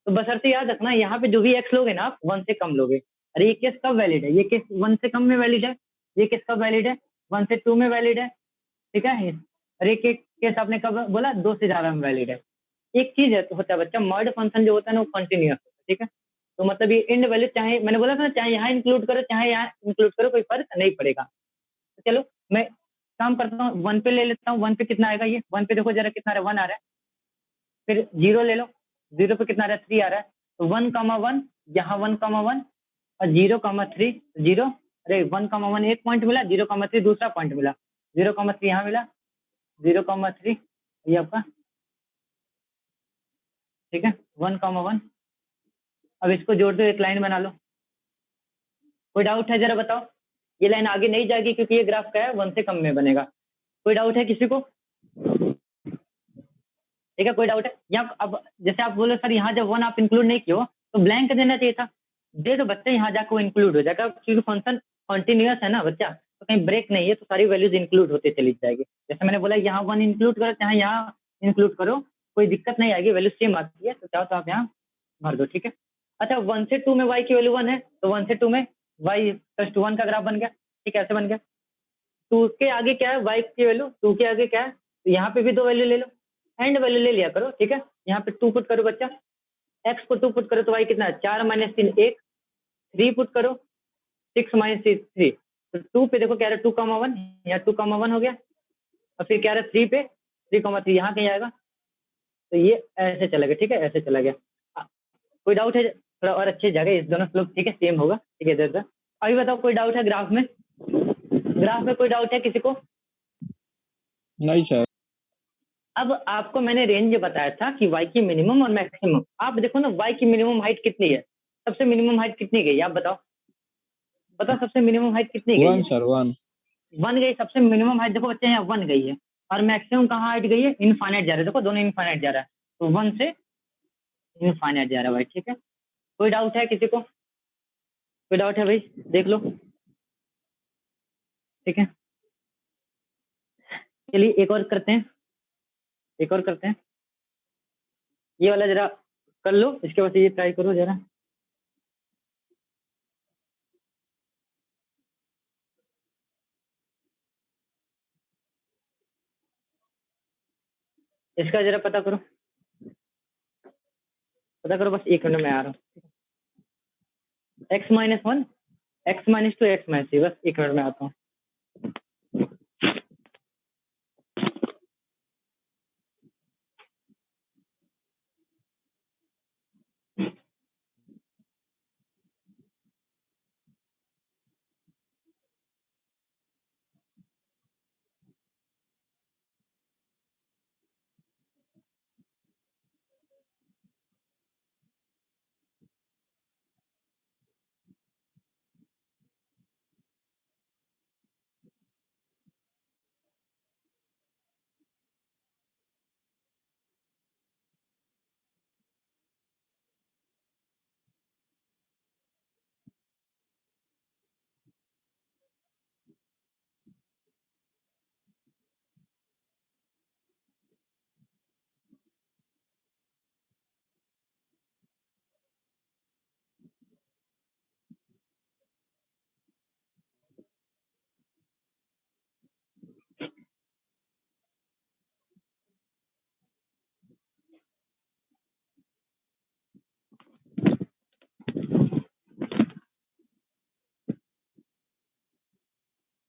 तो बशर्ते याद रखना, यहाँ पे जो भी x लोगे ना आप 1 से कम लोगे। अरे ये केस कब वैलिड है? ये केस 1 से कम में वैलिड है। ये केस कब वैलिड है? 1 से 2 में वैलिड है, ठीक है। अरे केस आपने कब बोला? 2 से ज्यादा में वैलिड है। एक चीज है तो होता है बच्चा, मॉड फंक्शन जो होता है ना वो कंटिन्यूअस होता है, ठीक है। तो मतलब ये इंड वैल्यू, चाहे मैंने बोला था ना, चाहे यहाँ इंक्लूड करो चाहे यहाँ इंक्लूड करो, कोई फर्क नहीं पड़ेगा। तो चलो मैं काम करता हूँ, 1 पे ले लेता हूँ। 1 पे कितना आएगा? ये 1 पे देखो जरा कितना आ रहा है, 1 आ रहा है। फिर 0 ले लो, 0 पे कितना आ रहा है? 3 आ रहा है। तो 1,1, यहाँ 1,1 और 0,3, 0। अरे 1,1 एक पॉइंट मिला, 0,3 दूसरा पॉइंट मिला, 0,3 यहाँ मिला, 0,3 ये आपका, ठीक है, 1,1। अब इसको जोड़ दो, एक लाइन बना लो। कोई डाउट है जरा बताओ? ये लाइन आगे नहीं जाएगी क्योंकि ये ग्राफ का है, 1 से कम में बनेगा। कोई डाउट है किसी को? ठीक है, कोई डाउट है? यहाँ अब जैसे आप बोलो सर यहाँ जब 1 आप इंक्लूड नहीं किए हो तो ब्लैंक देना चाहिए था। दे दो बच्चे, यहाँ जाकर वो इंक्लूड हो जाएगा, क्योंकि फंक्शन कंटिन्यूअस है ना बच्चा, तो कहीं ब्रेक नहीं है, तो सारी वैल्यूज इंक्लूड होते चली जाएगी। जैसे मैंने बोला यहाँ 1 इंक्लूड करो चाहे यहाँ इंक्लूड करो, कोई दिक्कत नहीं आएगी, वैल्यू सेम आती है। तो चाहो तो आप यहाँ भर दो, ठीक है। अच्छा 1 से 2 में y की वैल्यू 1 है, तो 1 से 2 में y + 1 का ग्राफ बन गया, ठीक है, ऐसे बन गया। 2 के आगे क्या है? y की वैल्यू। 2 के आगे क्या है? तो यहाँ पे भी 2 वैल्यू ले लो, एंड वैल्यू ले लिया करो, ठीक है। यहाँ पे 2 पुट करो बच्चा, x को 2 पुट करो तो y कितना है? 4 - 3 1, 3 पुट करो, 6 - 3। तो 2 पे देखो क्या रहा है? 2,1, यहाँ 2,1 हो गया, और फिर क्या रहा है? 3 पे 3,3 यहाँ कहीं आएगा। तो ये ऐसे चला गया, ठीक है, ऐसे चला गया। कोई डाउट है? थोड़ा और अच्छी जगह, इस दोनों स्लोप, ठीक है, सेम होगा, ठीक है। इधर अभी बताओ, कोई डाउट है ग्राफ में? ग्राफ में कोई डाउट है किसी को? नहीं सर। अब आपको मैंने रेंज बताया था कि y की मिनिमम और मैक्सिमम। आप देखो ना, y की मिनिमम हाइट कितनी है? सबसे मिनिमम हाइट कितनी गई? आप बताओ, सबसे मिनिमम हाइट कितनी गई 1 है? सर 1। 1 गई सबसे मिनिमम हाइट। देखो बच्चे यहाँ 1 गई है, और मैक्सिमम कहाँ हाइट गई है? इनफाइनाइट जा रहा है, देखो दोनों इनफाइनाइट जा रहा है, तो 1 से इनफाइनाइट जा रहा है भाई, ठीक है। कोई डाउट है किसी को? कोई डाउट है भाई? देख लो, ठीक है। चलिए एक और करते हैं, ये वाला जरा कर लो, इसके बाद ये ट्राई करो जरा। इसका जरा पता करो, बस 1 मिनट में आ रहा हूँ। x - 1, x - 2, x - 3, बस 1 मिनट में आता हूँ।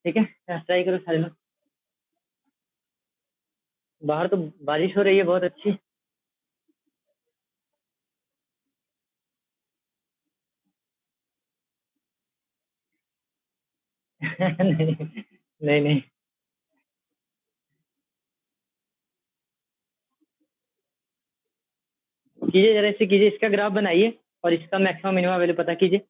ठीक है, ट्राई करो सारे लोग। बाहर तो बारिश हो रही है बहुत अच्छी। नहीं नहीं नहीं, कीजिए जरा, इससे कीजिए, इसका ग्राफ बनाइए और इसका मैक्सिमम मिनिमम वैल्यू पता कीजिए।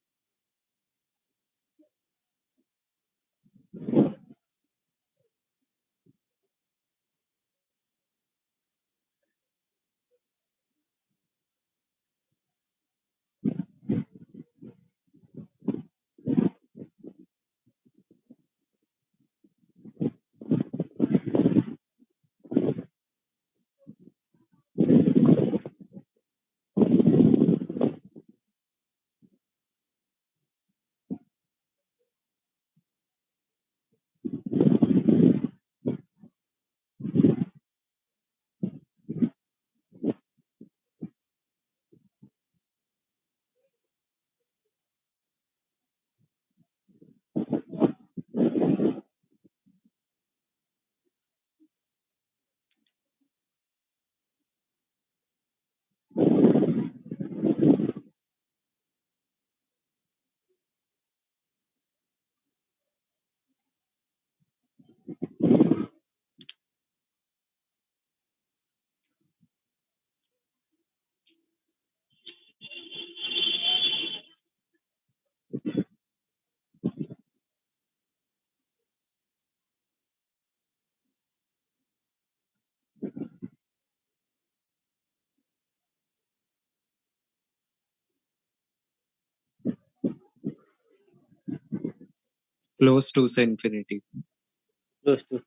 क्लोज टू से इंफिनिटी। Close to.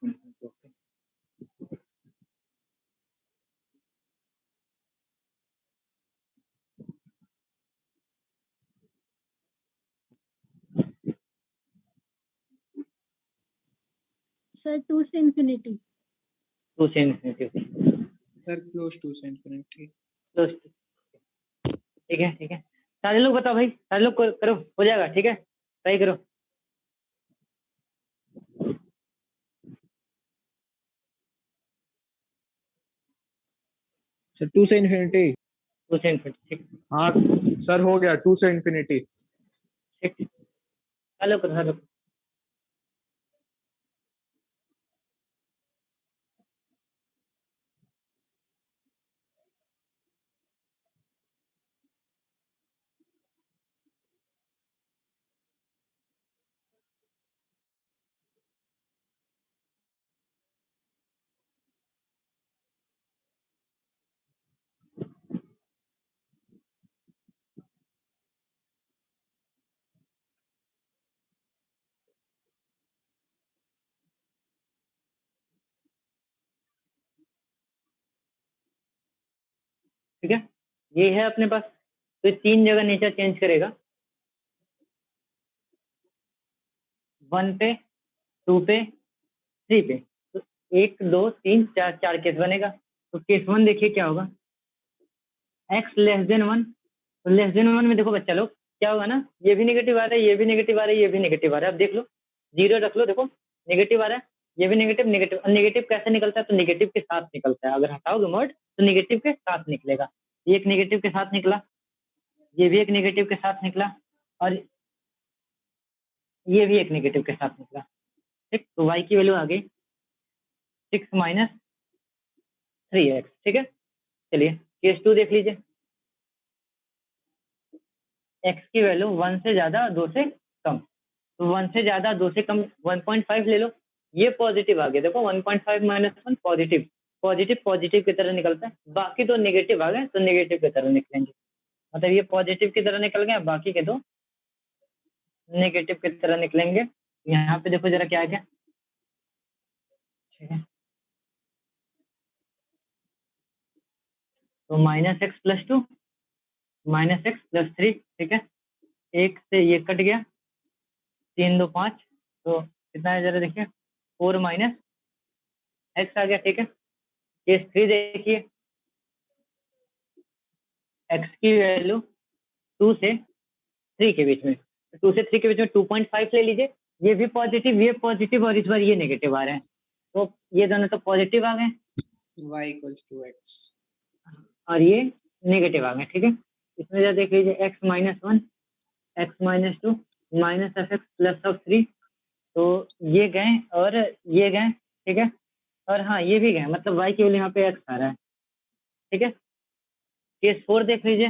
Sir, 2 से infinity. टू से इन्फिनिटी। सर क्लोज टू से इंफिनिटी। Close to. ठीक है ठीक है, सारे लोग बताओ भाई, सारे लोग करो, हो जाएगा। ठीक है, ट्राई करो। सर 2 से इंफिनिटी। टू से इन्फिनिटी। ठीक हाँ सर हो गया 2 से इंफिनिटी। ठीक, सारे करो, सारे लोग। ठीक है, ये है अपने पास। तो 3 जगह नेचर चेंज करेगा, 1 पे, 2 पे, 3 पे। तो 1 2 3 4 4 केस बनेगा। तो केस 1 देखिए क्या होगा, x लेस देन 1। तो लेस देन 1 में देखो बच्चा लोग क्या होगा ना, ये भी नेगेटिव आ रहा है, ये भी नेगेटिव आ रहा है, ये भी नेगेटिव आ रहा है। अब देख लो, 0 रख लो, देखो नेगेटिव आ रहा है, ये भी नेगेटिव, नेगेटिव। और नेगेटिव कैसे निकलता है, तो नेगेटिव के साथ निकलता है। अगर हटाओगे मॉड तो नेगेटिव के साथ निकलेगा। एक नेगेटिव के साथ निकला, ये भी एक नेगेटिव के साथ निकला, और ये भी एक नेगेटिव के साथ निकला। ठीक, तो y की वैल्यू आ गई 6 माइनस 3x। ठीक है, चलिए केस 2 देख लीजिए। x की वैल्यू 1 से ज्यादा 2 से कम। तो 1 से ज्यादा 2 से कम 1.5 ले लो। ये पॉजिटिव आ गया, देखो 1.5 माइनस 1 पॉजिटिव। पॉजिटिव पॉजिटिव की तरह निकलता है, बाकी तो नेगेटिव आ गए तो नेगेटिव की तरह निकलेंगे। मतलब ये पॉजिटिव की तरह निकल गए, बाकी के दो नेगेटिव की तरह निकलेंगे। यहाँ पे देखो जरा क्या है क्या। ठीक है, तो minus x plus 2 minus x plus 3। ठीक है, एक से ये कट गया, 3 2 5, तो कितना है जरा देखिए, 4 माइनस एक्स आ गया। ठीक है, केस 3 देखिए, एक्स की वैल्यू 2 से 3 के बीच में, 2 से 3 के बीच में 2.5 ले लीजिए। ये भी पॉजिटिव और इस बार ये नेगेटिव आ रहे हैं, तो ये दोनों तो पॉजिटिव आ गए y equals to x. और ये नेगेटिव आ गए, ठीक है। इसमें जरा देख लीजिए x minus 1 x minus 2 minus F x plus of 3, तो ये गए और ये गए, ठीक है। और हाँ ये भी गए, मतलब y की वैल्यू यहाँ पे x आ रहा है, ठीक है। केस 4 देख लीजिए,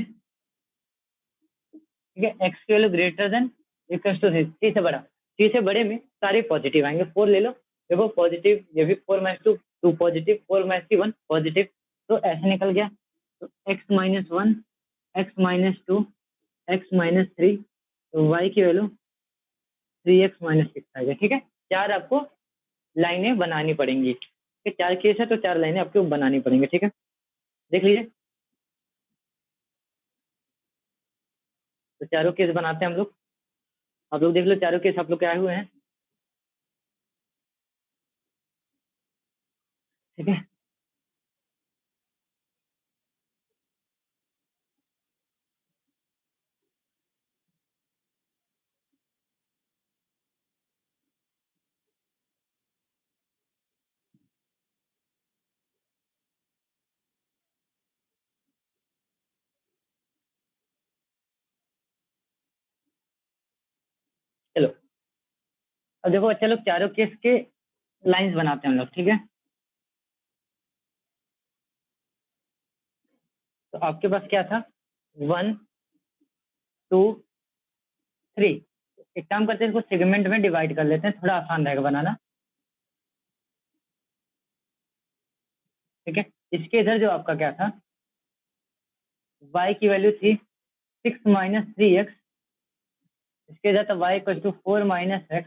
ठीक है। x की value greater than equal to 3 से बड़ा, 3 से बड़े में सारे पॉजिटिव आएंगे। 4 ले लो, देखो पॉजिटिव, ये भी 4 माइनस 2 2 पॉजिटिव, 4 माइनस 3 1 पॉजिटिव, तो ऐसे निकल गया। तो x minus 1 x minus 2 x minus 3, तो y की वैल्यू 3x माइनस 6 आ गया, ठीक है। 4 आपको लाइनें बनानी पड़ेंगी, ठीक है। 4 केस है तो 4 लाइनें आपको बनानी पड़ेंगी, ठीक है। देख लीजिए, तो चारों केस बनाते हैं हम लोग। आप लोग देख लो चारों केस आप लोग के आए हुए हैं, ठीक है। चलो अब देखो चलो चारों केस के लाइंस बनाते हैं हम लोग, ठीक है। तो आपके पास क्या था, 1 2 3। एक काम करते हैं, इसको सेगमेंट में डिवाइड कर लेते हैं, थोड़ा आसान रहेगा बनाना, ठीक है। इसके इधर जो आपका क्या था, y की वैल्यू थी 6 माइनस 3x, इसके इधर था y equal to 4 minus x,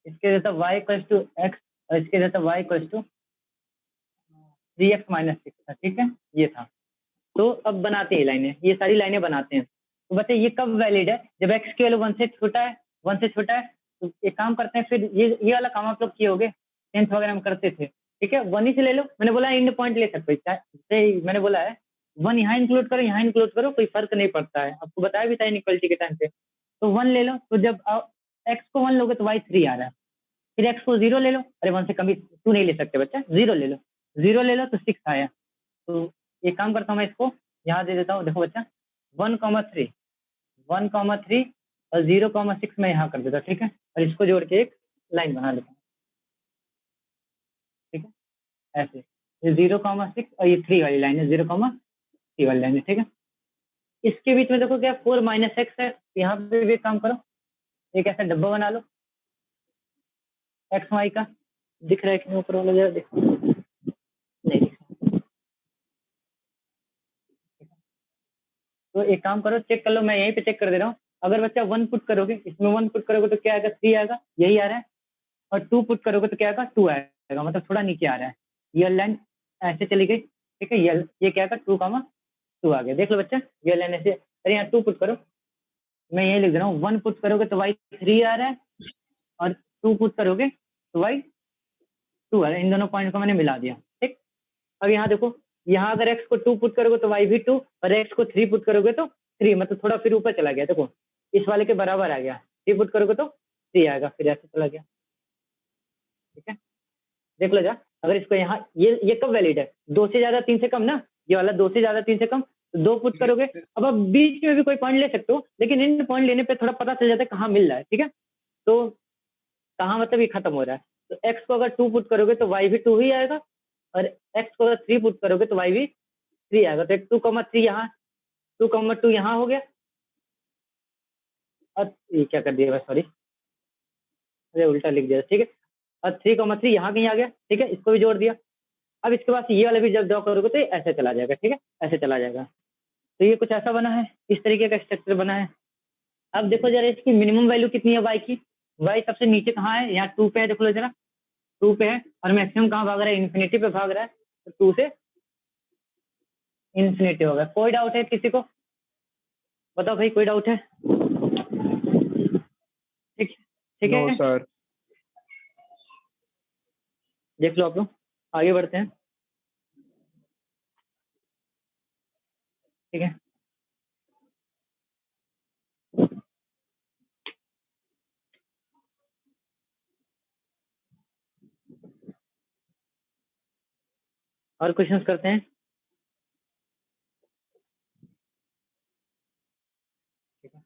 इसके इधर था y इक्वल टू x, और इसके इधर था y equal to 3x minus 6 था, ठीक है। ये था। तो अब बनाते हैं लाइनें, ये सारी लाइनें बनाते हैं। तो बताइए ये कब वैलिड है, जब x की वैल्यू 1 से छोटा है, 1 से छोटा है। तो एक काम करते हैं, फिर ये वाला काम आप लोग किए होगे, 10th वगैरह में करते थे, ठीक है। 1 ही से ले लो, मैंने बोला इंड पॉइंट ले सकते हो, जैसे मैंने बोला है 1 यहाँ इंक्लूड करो, यहाँ इंक्लूड करो, कोई फर्क नहीं पड़ता है, आपको बताया भी था इनइक्वालिटी के टाइम पे। तो 1 ले लो, तो जब x को 1 लोगे तो y 3 आ रहा है, फिर x को 0 ले लो, अरे 1 से कम 2 नहीं ले सकते बच्चा, 0 ले लो, 0 ले लो तो 6 आया। तो एक काम करता हूँ मैं, इसको यहाँ दे देता हूँ, देखो बच्चा 1,3 1,3 और 0,6 मैं यहाँ कर देता, ठीक है। और इसको जोड़ के एक लाइन बना लेता हूँ, ठीक है। ऐसे ये 0,6 और ये 3 वाली लाइन है, 0,3 वाली लाइन है, ठीक है। इसके बीच में देखो क्या 4 माइनस एक्स है, यहाँ पे भी एक काम करो, एक ऐसा डब्बा बना लो एक्स वाई का, दिख रहा है कि नहीं ऊपर वाला, जरा देखो, नहीं दिख रहा। तो एक काम करो, चेक कर लो, मैं यहीं पे चेक कर दे रहा हूँ। अगर बच्चा 1 पुट करोगे, इसमें 1 पुट करोगे तो क्या आएगा, 3 आएगा, यही आ रहा है। और 2 पुट करोगे तो क्या आएगा, 2 आएगा, मतलब थोड़ा नीचे आ रहा है। ये लाइन ऐसे चली गई, ठीक है। ये क्या आएगा, 2,2 आ गया, देख लो बच्चा, ये लाइन ऐसे। अरे यहाँ 2 पुट करो, मैं यही लिख दे रहा हूँ, 1 पुट करोगे तो y 3 आ रहा है, और 2 पुट करोगे तो y 2 आ रहा है। इन दोनों पॉइंट को मैंने मिला दिया, ठीक। अब यहाँ देखो, यहाँ अगर x को 2 पुट करोगे तो y भी 2, और x को 3 पुट करोगे तो 3, मतलब थोड़ा फिर ऊपर चला गया, देखो इस वाले के बराबर आ गया। 3 पुट करोगे तो 3 आएगा, फिर ऐसे चला गया, ठीक है। देख लो जा, अगर इसको यहाँ ये कब वैलिड है, 2 से ज्यादा 3 से कम ना, ये वाला 2 से ज्यादा 3 से कम, तो 2 पुट करोगे। अब आप बीच में भी कोई पॉइंट ले सकते हो, लेकिन इन पॉइंट लेने पे थोड़ा पता चल जाता है कहाँ मिल रहा है, ठीक है। तो कहाँ मतलब ये खत्म हो रहा है, तो x को अगर 2 पुट करोगे तो y भी 2 ही आएगा, और x को अगर 3 पुट करोगे तो y भी 3 आएगा। तो 2,3 यहाँ, 2,2 यहाँ हो गया, और ये क्या कर दिया, सॉरी, अरे उल्टा लिख दिया, ठीक है। और 3,3 यहाँ कहीं आ गया, ठीक है, इसको भी जोड़ दिया। अब इसके बाद ये वाला भी जब ड्रॉ करोगे तो ये ऐसे चला जाएगा, ठीक है, ऐसे चला जाएगा। तो ये कुछ ऐसा बना है, इस तरीके का स्ट्रक्चर बना है। अब देखो जरा इसकी मिनिमम वैल्यू कितनी है y की, y सबसे नीचे कहाँ है, यहाँ 2 पे है, देख लो जरा 2 पे है, और मैक्सिमम कहाँ भाग रहा है, इन्फिनिटी पे भाग रहा है, तो 2 से इन्फिनिटी होगा। कोई डाउट है किसी को, बताओ भाई, कोई डाउट है, ठीक, ठीक No, है। sir. देख लो आप लोग, आगे बढ़ते हैं, ठीक है। और क्वेश्चंस करते हैं। ठीक है।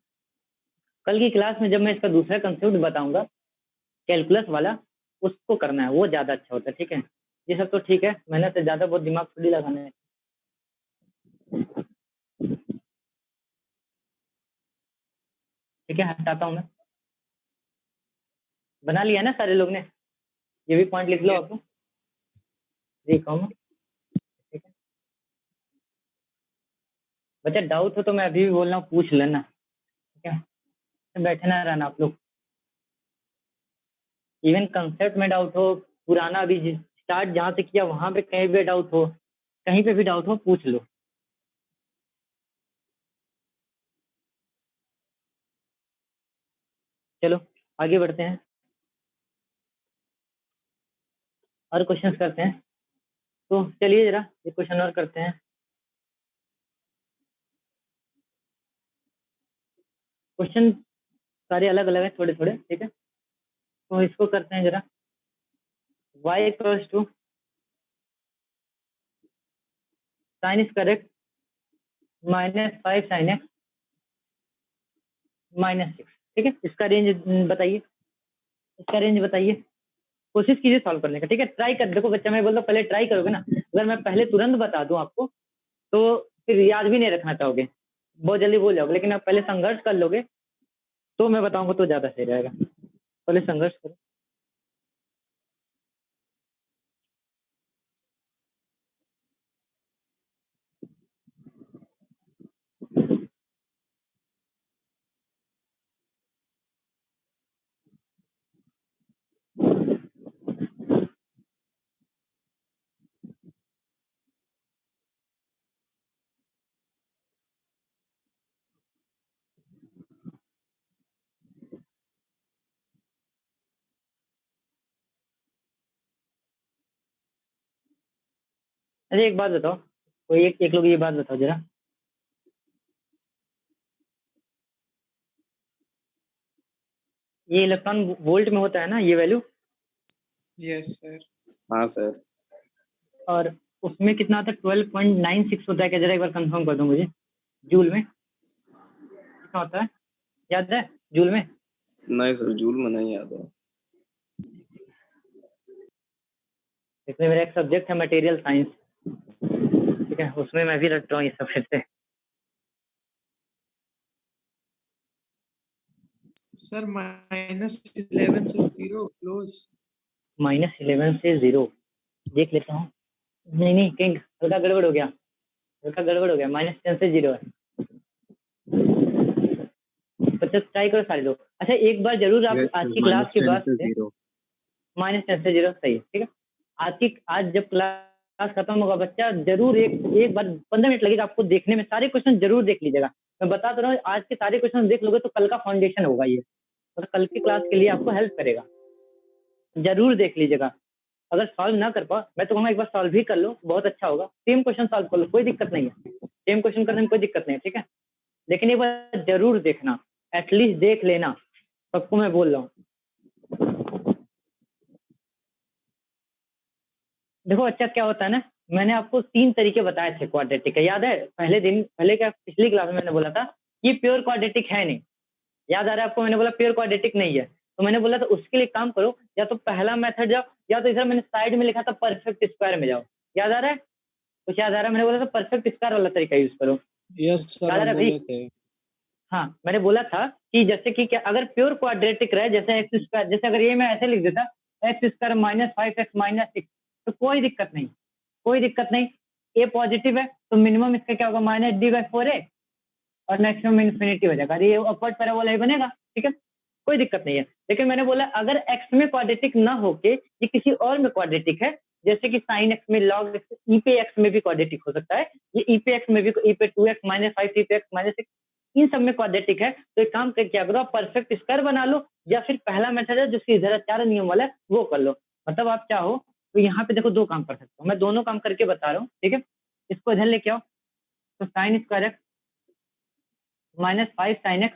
कल की क्लास में जब मैं इसका दूसरा कंसेप्ट बताऊंगा कैलकुलस वाला, उसको करना है, वो ज्यादा अच्छा होता है। ठीक है, ये सब तो ठीक है, मेहनत से ज्यादा बहुत दिमाग थोड़ी लगाना है। ठीक है, हटाता हूँ मैं। बना लिया ना सारे लोग ने? ये भी पॉइंट लिख लो आप लोग। ठीक है बच्चा, डाउट हो तो मैं अभी भी बोल रहा हूँ, पूछ लेना। ठीक है, बैठे ना रहना आप लोग। इवन कंसेप्ट में डाउट हो, पुराना अभी स्टार्ट जहाँ से किया वहां पे कहीं भी डाउट हो, कहीं पे भी डाउट हो, पूछ लो। चलो आगे बढ़ते हैं और क्वेश्चंस करते हैं। तो चलिए जरा ये क्वेश्चन और करते हैं। क्वेश्चन सारे अलग अलग है, थोड़े थोड़े। ठीक है, तो इसको करते हैं जरा। y equals to sign is correct -5 sin x -6। ठीक है, इसका रेंज बताइए, इसका रेंज बताइए। कोशिश कीजिए सॉल्व करने का। ठीक है, ट्राई कर, देखो बच्चा मैं बोलता हूँ पहले ट्राई करोगे ना, अगर मैं पहले तुरंत बता दूं आपको तो फिर याद भी नहीं रखना चाहोगे, बहुत जल्दी भूल जाओगे। लेकिन आप पहले संघर्ष कर लोगे तो मैं बताऊंगा तो ज्यादा सही रहेगा। पहले संघर्ष करो। अरे एक बात बताओ, कोई एक लोग ये बात बताओ जरा, ये इलेक्ट्रॉन वोल्ट में होता है ना ये वैल्यू? Yes sir. हाँ सर। और उसमें कितना आता है? 12.96 होता है क्या? जरा एक बार कंफर्म कर दो मुझे। जूल में कितना होता है, याद है जूल में? नहीं सर, जूल में नहीं याद है। इसमें मेरा एक सब्जेक्ट है मटेरियल साइंस। ठीक है, उसमें मैं भी रखता हूँ ये सब फिर से। सर -11 से 0 क्लोज। -11 से 0 देख लेता हूँ। नहीं नहीं किंग, हल्का गड़बड़ हो गया, हल्का गड़बड़ हो गया। -10 से 0 है। तो ट्राई करो सारे लोग। अच्छा एक बार जरूर आप आज की क्लास के बाद से -10 से 0 सही है। ठीक है, आज जब क्लास खत्म होगा बच्चा जरूर एक बार 15 मिनट लगेगा आपको देखने में, सारे क्वेश्चन जरूर देख लीजिएगा। मैं बता तो रहा हूँ, आज के सारे क्वेश्चन देख लोगे तो कल का फाउंडेशन होगा ये, और कल की क्लास के लिए आपको हेल्प करेगा। जरूर देख लीजिएगा। अगर सॉल्व ना कर पाओ, मैं तो कहूँगा एक बार सॉल्व भी कर लो, बहुत अच्छा होगा। सेम क्वेश्चन सॉल्व कर लो, कोई दिक्कत नहीं है। सेम क्वेश्चन करने में कोई दिक्कत नहीं है। ठीक है, लेकिन एक बार जरूर देखना, एटलीस्ट देख लेना, सबको मैं बोल रहा हूँ। देखो अच्छा क्या होता है ना, मैंने आपको 3 तरीके बताए थे क्वाड्रेटिक के, याद है? पहले क्या पिछली क्लास में मैंने बोला था कि प्योर क्वाड्रेटिक है नहीं, याद आ रहा है आपको? मैंने बोला प्योर क्वाड्रेटिक नहीं है, तो मैंने बोला था उसके लिए काम करो, या तो पहला मेथड जाओ, या तो इधर मैंने साइड में लिखा था परफेक्ट स्क्वायर में जाओ। याद आ रहा है? कुछ याद आ रहा है? मैंने बोला था परफेक्ट स्क्वायर वाला तरीका यूज करो। यस सर, याद आ आप रहा है बोले भाई? थे। हाँ, मैंने बोला था कि जैसे कि क्या, अगर प्योर क्वाड्रेटिक रहे जैसे एक्स स्क्वायर, जैसे अगर ये मैं ऐसे लिख देता एक्स स्क्वायर -5x -6, तो कोई दिक्कत नहीं, कोई दिक्कत नहीं। ए पॉजिटिव है तो मिनिमम इसका क्या होगा? -d/4a, और मैक्सिमम इन्फिनिटी हो जाएगा। ये अपवर्ड पैराबोला ही बनेगा। ठीक है, कोई दिक्कत नहीं है। लेकिन मैंने बोला अगर एक्स में क्वाड्रेटिक ना होके ये किसी और में क्वाड्रेटिक है, जैसे कि साइन एक्स में, लॉग एक्स, ई पे एक्स में भी क्वाड्रेटिक हो सकता है, ये ई पे एक्स में भी, ई पे 2x -5, ई पे x -6, इन सब में क्वाड्रेटिक है, तो एक काम कर क्या करो, आप परफेक्ट स्क्वायर बना लो, या फिर पहला मेथड है जो सीधा 4 नियम वाला है वो कर लो। मतलब आप चाहो तो यहाँ पे देखो 2 काम कर सकते हो, मैं दोनों काम करके बता रहा हूँ। ठीक है, इसको इधर लेके आओ, तो sine square x -5 sin x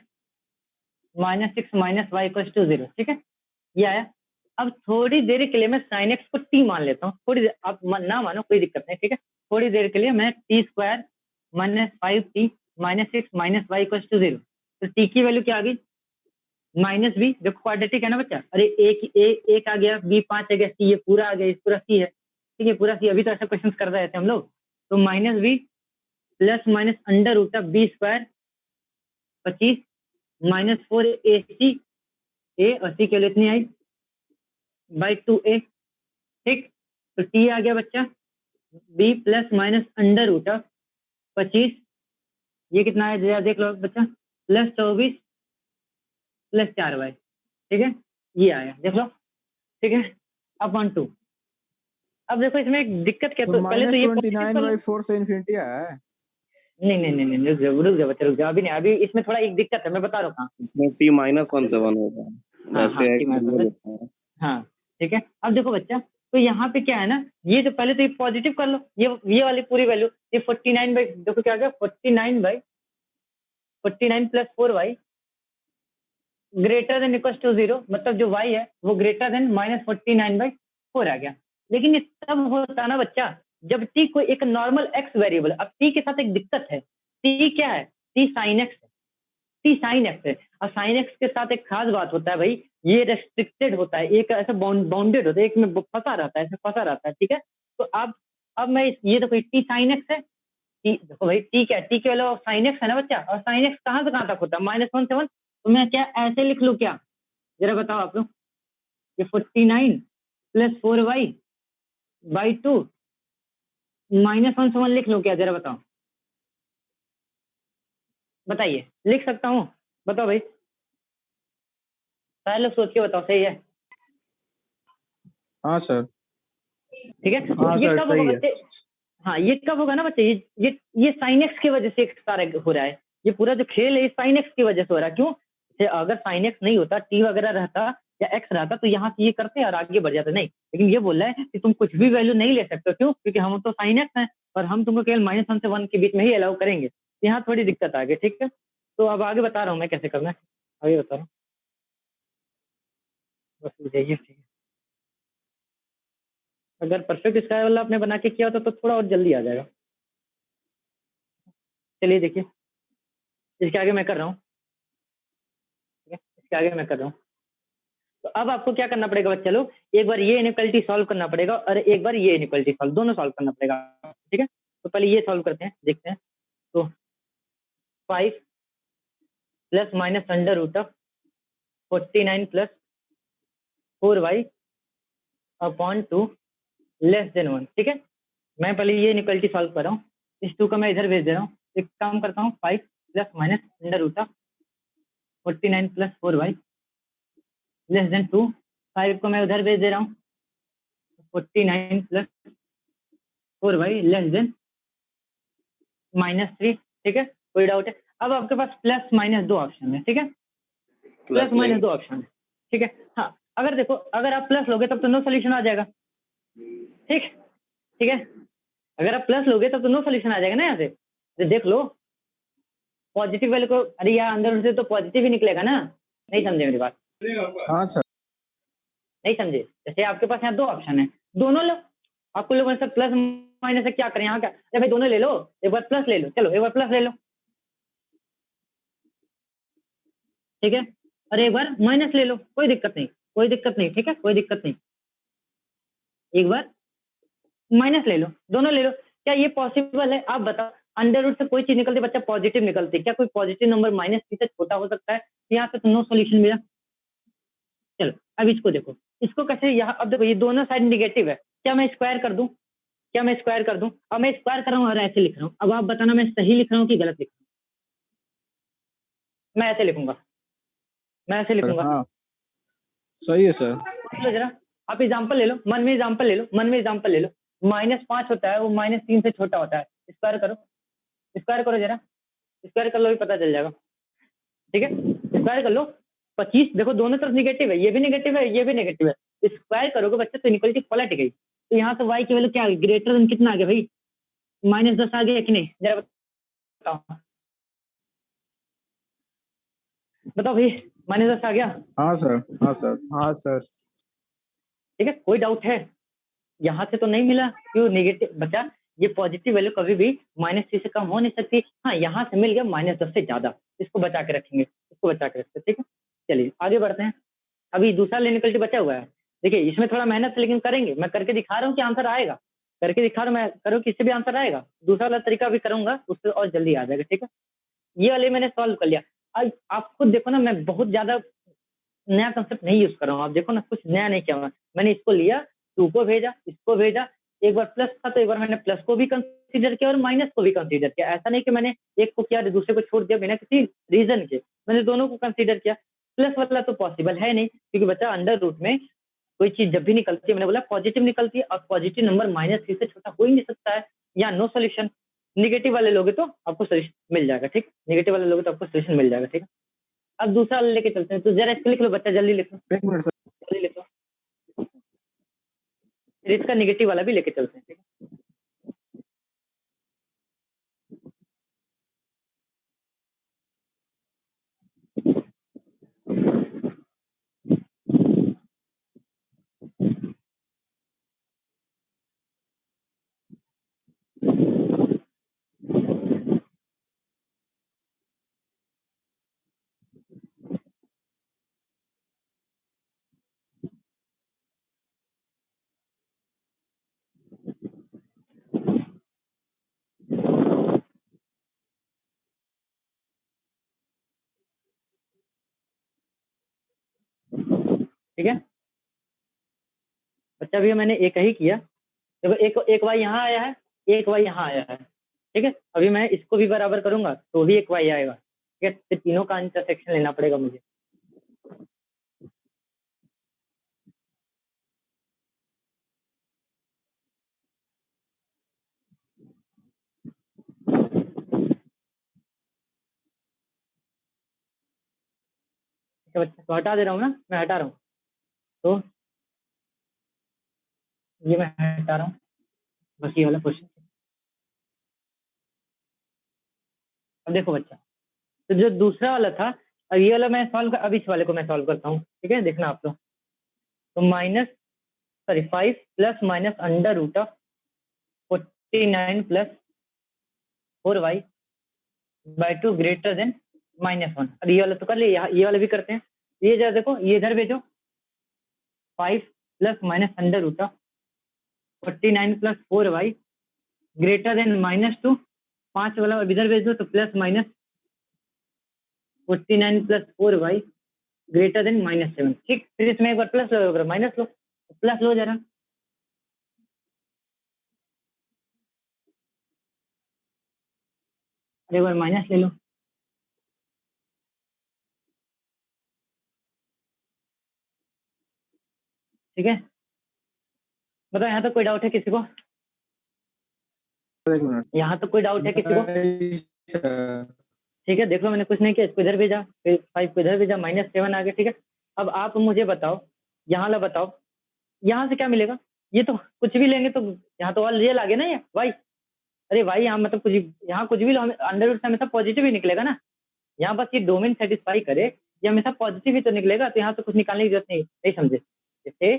-6 -y = 0। ठीक है, ये आया। अब थोड़ी देर के लिए मैं साइन एक्स को टी मान लेता हूँ, थोड़ी देर, आप ना मानो कोई दिक्कत नहीं, ठीक है। थोड़ी देर के लिए मैं t square minus 5t minus 6 minus y equal to 0, तो टी की वैल्यू क्या आ गई माइनस बी, देखो क्वाड्रेटिक है ना बच्चा, अरे एक आ गया, बी 5 आ गया, सी ये पूरा आ गया, इस पूरा सी है, ठीक है, पूरा सी, अभी तो ऐसा क्वेश्चन कर रहे थे हम लोग। तो minus B plus minus under root of B square 25 minus 4 A C, A और सी के लिए इतनी आई बाई 2a, ठीक। तो टी आ गया बच्चा b plus minus under root of 25, ये कितना है जरा देख लो बच्चा, प्लस 24 प्लस 4y, ठीक है, ये आया देख लो, ठीक है, अपॉन 2। अब देखो इसमें एक दिक्कत क्या, तो तो पहले तो ये -29/4 से इन्फिनिटी है। नहीं, रुक जा बच्चा, रुक जा, अभी नहीं, अभी इसमें थोड़ा एक दिक्कत है, मैं बता रहा हूँ कहाँ। t -1 से 1 होगा वैसे टी माइनस वन, हाँ ठीक है। अब देखो बच्चा, तो यहाँ पे क्या है ना, ये तो पहले तो ये पॉजिटिव कर लो, ये वाली पूरी वैल्यू, ये 49 बाई, देखो क्या आ गया 49 plus 4y greater than equal to 0, मतलब जो y है वो ग्रेटर देन -49/4 आ गया। लेकिन ये तब होता ना बच्चा जब t कोई एक नॉर्मल x वेरिएबल, अब t के साथ एक दिक्कत है, t क्या है, t sin x है, t sin x है, और sin x के साथ एक खास बात होता है भाई, ये रेस्ट्रिक्टेड होता है, एक ऐसा बाउंडेड होता है, एक में फंसा रहता है, ऐसे फंसा रहता है, ठीक है। तो अब मैं ये देखो t sin x है, देखो भाई t क्या है, t के वाला sin x है ना बच्चा, और sin x कहाँ से कहाँ तक होता है -1 से 1, तो मैं क्या ऐसे लिख लूँ क्या, जरा बताओ आप लोग, ये 49 प्लस 4y बाई 2 -1 से 1 लिख लूँ क्या, जरा बताओ, बताइए, लिख सकता हूँ, बताओ भाई, सारे लोग सोच के बताओ, सही है? हाँ सर। ठीक है, तो हाँ ये सर, कब सही होगा है। बच्चे, हाँ ये कब होगा ना बच्चे, ये साइन एक्स की वजह से एक सारा हो रहा है, ये पूरा जो खेल है साइन एक्स की वजह से हो रहा है। क्यों, अगर साइन एक्स नहीं होता, टी वगैरह रहता या एक्स रहता, तो यहाँ से ये करते और आगे बढ़ जाते, नहीं, लेकिन ये बोल रहा है कि तुम कुछ भी वैल्यू नहीं ले सकते, क्यों, क्योंकि हम तो साइन एक्स हैं और हम तुमको केवल -1 से 1 के बीच में ही अलाउ करेंगे, यहाँ थोड़ी दिक्कत आ गई, ठीक है। तो अब आगे बता रहा हूँ मैं कैसे करना है, आगे बता रहा हूँ, बस बुझाइए, ठीक है। अगर परफेक्ट स्क्वायर वाला आपने बना के किया होता तो थोड़ा और जल्दी आ जाएगा। चलिए देखिए, इसके आगे मैं कर रहा हूँ, ठीक है, इसके आगे मैं कर रहा हूँ। तो अब आपको क्या करना पड़ेगा बच्चे लोग, एक बार ये इनइक्वालिटी सॉल्व करना पड़ेगा और एक बार ये इनइक्वालिटी सॉल्व, दोनों सॉल्व करना पड़ेगा, ठीक है। तो पहले ये सॉल्व करते हैं, देखते हैं। तो 5 plus minus under root of 49 plus 4y upon 2 less than 1, ठीक है। मैं पहले ये इनइक्वालिटी सॉल्व कर रहा हूँ, इस 2 का मैं इधर भेज दे रहा हूँ, एक काम करता हूँ, 5 plus minus under root of 49 plus 4y less than 2, 5 को मैं उधर भेज दे रहा हूँ, 49 प्लस 4y लेस देन -3, ठीक है, कोई डाउट है? अब आपके पास प्लस माइनस 2 ऑप्शन है, ठीक है, प्लस माइनस 2 ऑप्शन है, ठीक है। हाँ, अगर देखो, अगर आप प्लस लोगे तब तो नो सोल्यूशन आ जाएगा, ठीक ठीक है, अगर आप प्लस लोगे तब तो नो सोल्यूशन आ जाएगा ना, यहाँ से तो देख लो पॉजिटिव वैल्यू को, अरे यार अंदर से तो पॉजिटिव ही निकलेगा ना, नहीं समझे मेरी बात? हाँ सर। नहीं समझे, जैसे आपके पास यहाँ 2 ऑप्शन है, दोनों लो, आपको लोगों ने प्लस माइनस से क्या करें, यहाँ क्या, अरे भाई दोनों ले लो, एक बार प्लस ले लो, चलो एक बार प्लस ले लो, ठीक है, और एक बार माइनस ले लो, कोई दिक्कत नहीं, कोई दिक्कत नहीं, ठीक है, कोई दिक्कत नहीं, एक बार माइनस ले लो, दोनों ले लो। क्या ये पॉसिबल है, आप बताओ, अंडर रूट से कोई चीज निकलती बच्चा पॉजिटिव निकलती, क्या कोई पॉजिटिव नंबर -3 से छोटा हो सकता है? यहाँ पे तो नो सोल्यूशन मिला। चलो अब इसको देखो, इसको कैसे, यहाँ अब देखो ये दोनों साइड निगेटिव है, क्या मैं स्क्वायर कर दूं, क्या मैं स्क्वायर कर दूं? अब मैं स्क्वायर कर रहा हूँ और ऐसे लिख रहा हूँ, अब आप बताना मैं सही लिख रहा हूँ कि गलत लिख रहा हूँ? मैं ऐसे लिखूंगा, मैं ऐसे लिखूंगा, हाँ सही है सर। लो जरा, आप एग्जाम्पल ले लो, मन में एग्जाम्पल ले लो, मन में एग्जाम्पल ले लो, -5 होता है वो -3 से छोटा होता है, स्क्वायर करो, स्क्वायर करो जरा, स्क्वायर कर लो, भी पता चल जाएगा, ठीक है, स्क्वायर कर लो, 25, देखो दोनों तरफ निगेटिव है, ये भी निगेटिव है, ये भी निगेटिव है, स्क्वायर करोगे बच्चे तो इक्वलिटी पलट गई, तो यहाँ से y की वैल्यू क्या आ गई, ग्रेटर देन कितना आ गया भाई, -10 आ गया कि नहीं, जरा बताओ, बताओ भाई, -10 आ गया? हाँ सर। हाँ सर। हाँ सर। ठीक है, कोई डाउट है? यहाँ से तो नहीं मिला, क्यों नेगेटिव बचा? ये पॉजिटिव वैल्यू कभी भी -3 से कम हो नहीं सकती। हाँ, यहाँ से मिल गया -10 से ज्यादा, इसको बचा के रखेंगे, इसको बचा के रखते हैं, ठीक है। चलिए आगे बढ़ते हैं। अभी दूसरा इनइक्वालिटी बचा हुआ है। देखिए इसमें थोड़ा मेहनत है, लेकिन करेंगे। मैं करके दिखा रहा हूँ कि आंसर आएगा, करके दिखा रहा हूँ मैं, करो कि इससे भी आंसर आएगा। दूसरा वाला तरीका भी करूंगा, उससे और जल्दी आ जाएगा, ठीक है। ये वाले मैंने सॉल्व कर लिया। अब आप खुद देखो ना, मैं बहुत ज्यादा नया कंसेप्ट नहीं यूज कर रहा हूँ। आप देखो ना, कुछ नया नहीं किया हुआ। मैंने इसको लिया, 2 को भेजा, इसको भेजा, एक बार प्लस था तो एक बार मैंने प्लस को भी कंसीडर किया और माइनस को भी कंसीडर किया। ऐसा नहीं कि मैंने एक को किया दूसरे को छोड़ दिया बिना किसी रीजन के, मैंने दोनों को कंसीडर किया। प्लस वाला तो पॉसिबल है नहीं, क्योंकि बच्चा अंडर रूट में कोई चीज जब भी निकलती है, मैंने बोला पॉजिटिव निकलती है, और पॉजिटिव नंबर -3 से छोटा हो ही नहीं सकता है, या नो सोल्यूशन। निगेटिव वाले लोगे तो आपको सोल्यूशन मिल जाएगा, ठीक। निगेटिव वाले लोगे तो आपको सोल्यूशन मिल जाएगा, ठीक है। अब दूसरा वाला लेके चलते हैं, तो जरा इसको लिख लो बच्चा, जल्दी लिखो, एक मिनट सर। जल्दी लिखो। फिर इसका निगेटिव वाला भी लेके चलते हैं, ठीक है। ठीक है बच्चा, अभी मैंने एक ही किया। देखो एक एक वाई यहाँ आया है, एक वाई यहाँ आया है, ठीक है। अभी मैं इसको भी बराबर करूंगा तो भी एक वाई आएगा, ठीक है। तो तीनों का इंटरसेक्शन लेना पड़ेगा मुझे। ठीक है बच्चा, तो हटा दे रहा हूँ ना, मैं हटा रहा हूँ। तो ये मैं हटा रहा हूँ, बस ये वाला क्वेश्चन। अब देखो बच्चा, तो जो दूसरा वाला था, अब ये वाला मैं सॉल्व कर, अब इस वाले को मैं सॉल्व करता हूँ, ठीक है। देखना आप लोग, तो -5 plus minus under root of 49 plus 4y by 2 greater than -1। अब ये वाला तो कर लिया, ये वाला भी करते हैं। ये जरा देखो, ये इधर भेजो, 5 plus minus under root of 49 plus 4y greater than -2। 5 वाला इधर भेज दो, तो plus minus 49 plus 4y greater than -7, ठीक। फिर इसमें एक बार प्लस लो, एक बार माइनस लो, प्लस लो जरा। एक बार माइनस ले लो, ठीक है। बताओ यहाँ तक कोई डाउट है किसी को? एक मिनट यहाँ तक कोई डाउट है किसी को? नहीं सर। ठीक है, देख लो मैंने कुछ नहीं किया, इसको इधर भेजा, फिर 5 को इधर भेजा, -7 आ गया, ठीक है। अब आप मुझे बताओ, यहाँ वाला बताओ, यहाँ से क्या मिलेगा? ये तो कुछ भी लेंगे तो यहाँ तो ऑल रियल आ गया ना, ये वाई। अरे वाई यहाँ मतलब कुछ, यहाँ कुछ भी लो, अंडर रूट से हमेशा पॉजिटिव ही निकलेगा ना। यहाँ बस ये डोमेन सेटिस्फाई करे, ये हमेशा पॉजिटिव ही तो निकलेगा, तो यहाँ तो कुछ निकालने की जरूरत नहीं समझे। जैसे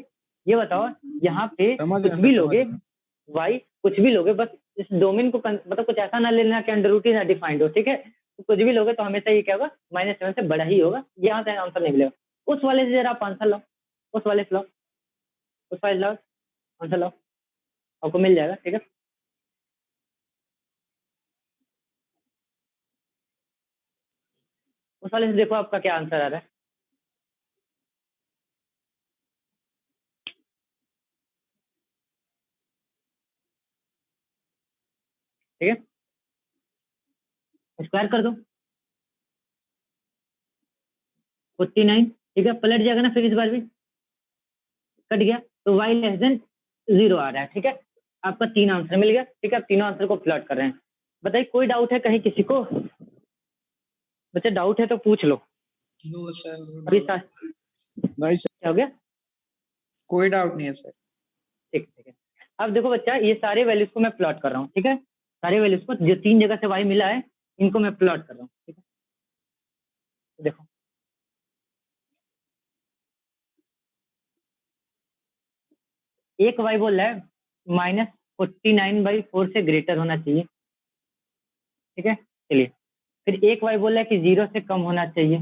ये बताओ, यहाँ पे समझ कुछ गया भी सर, समझ लोगे, गया। वाई कुछ भी लोगे, बस इस डोमेन को मतलब कुछ ऐसा ना लेना कि अंडर रूट ही ना डिफाइंड हो, ठीक है। तो कुछ भी लोगे तो हमेशा ये क्या होगा, -7 से बड़ा ही होगा, यहाँ से आंसर नहीं मिलेगा। उस वाले से जरा आप आंसर लाओ, उस वाले से लाओ, उस वाले लाओ, आंसर लाओ, आपको मिल जाएगा, ठीक है। उस वाले से देखो आपका क्या आंसर आ रहा है। ठीक है, स्क्वायर कर दो 49, ठीक है। पलट जाएगा ना फिर इस बार भी, कट गया, तो y लेस देन 0 आ रहा है, ठीक है। आपका 3 आंसर मिल गया, ठीक है। आप तीनों आंसर को प्लॉट कर रहे हैं। बताइए कोई डाउट है कहीं किसी को? बच्चे डाउट है तो पूछ लो। नो सर, अभी नहीं सर। क्या हो गया? कोई डाउट नहीं है सर। ठीक है। अब देखो बच्चा, ये सारे वैल्यूज को मैं प्लॉट कर रहा हूँ, ठीक है। सारे वैल्यूज को जो 3 जगह से y मिला है, इनको मैं प्लॉट कर रहा हूँ, ठीक है। देखो एक वाई बोल रहा है -49/4 से ग्रेटर होना चाहिए, ठीक है। चलिए, फिर एक वाई बोल रहा है कि 0 से कम होना चाहिए।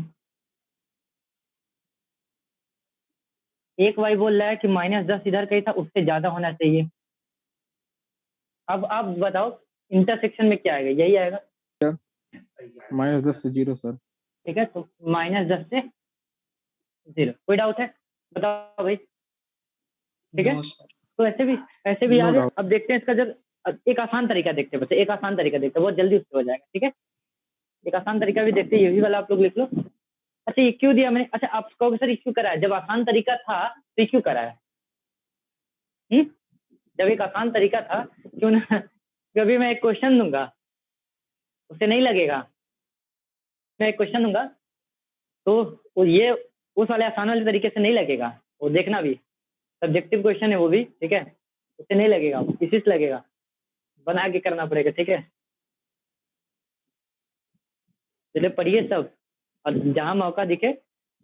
एक वाई बोल रहा है कि -10 इधर कहीं था, उससे ज्यादा होना चाहिए। अब आप बताओ इंटरसेक्शन में क्या आएगा, यही आएगा, -10 से 0 सर। ठीक है। तो -10 से 0, कोई डाउट है, बताओ भाई, ठीक है। No sir. तो ऐसे भी No याद है। doubt. अब देखते हैं इसका, जब एक आसान तरीका देखते हैं, बस एक आसान तरीका देखते हैं, बहुत जल्दी उससे हो जाएगा, ठीक है। एक आसान तरीका भी देखते हैं, ये भी वाला आप लोग लिख लो। अच्छा, ये क्यों दिया मैंने, अच्छा आप कहोगे सर ये क्यों करा है, जब आसान तरीका था तो ये क्यों करा है? जब एक आसान तरीका था क्यों ना, कभी मैं एक क्वेश्चन दूंगा उसे नहीं लगेगा, मैं एक क्वेश्चन दूंगा तो वो ये उस वाले आसान वाले तरीके से नहीं लगेगा, वो देखना भी, सब्जेक्टिव क्वेश्चन है वो भी, ठीक है, उससे नहीं लगेगा, इसी से लगेगा, बना के करना पड़ेगा, ठीक है। चलिए पढ़िए सब, और जहाँ मौका दिखे,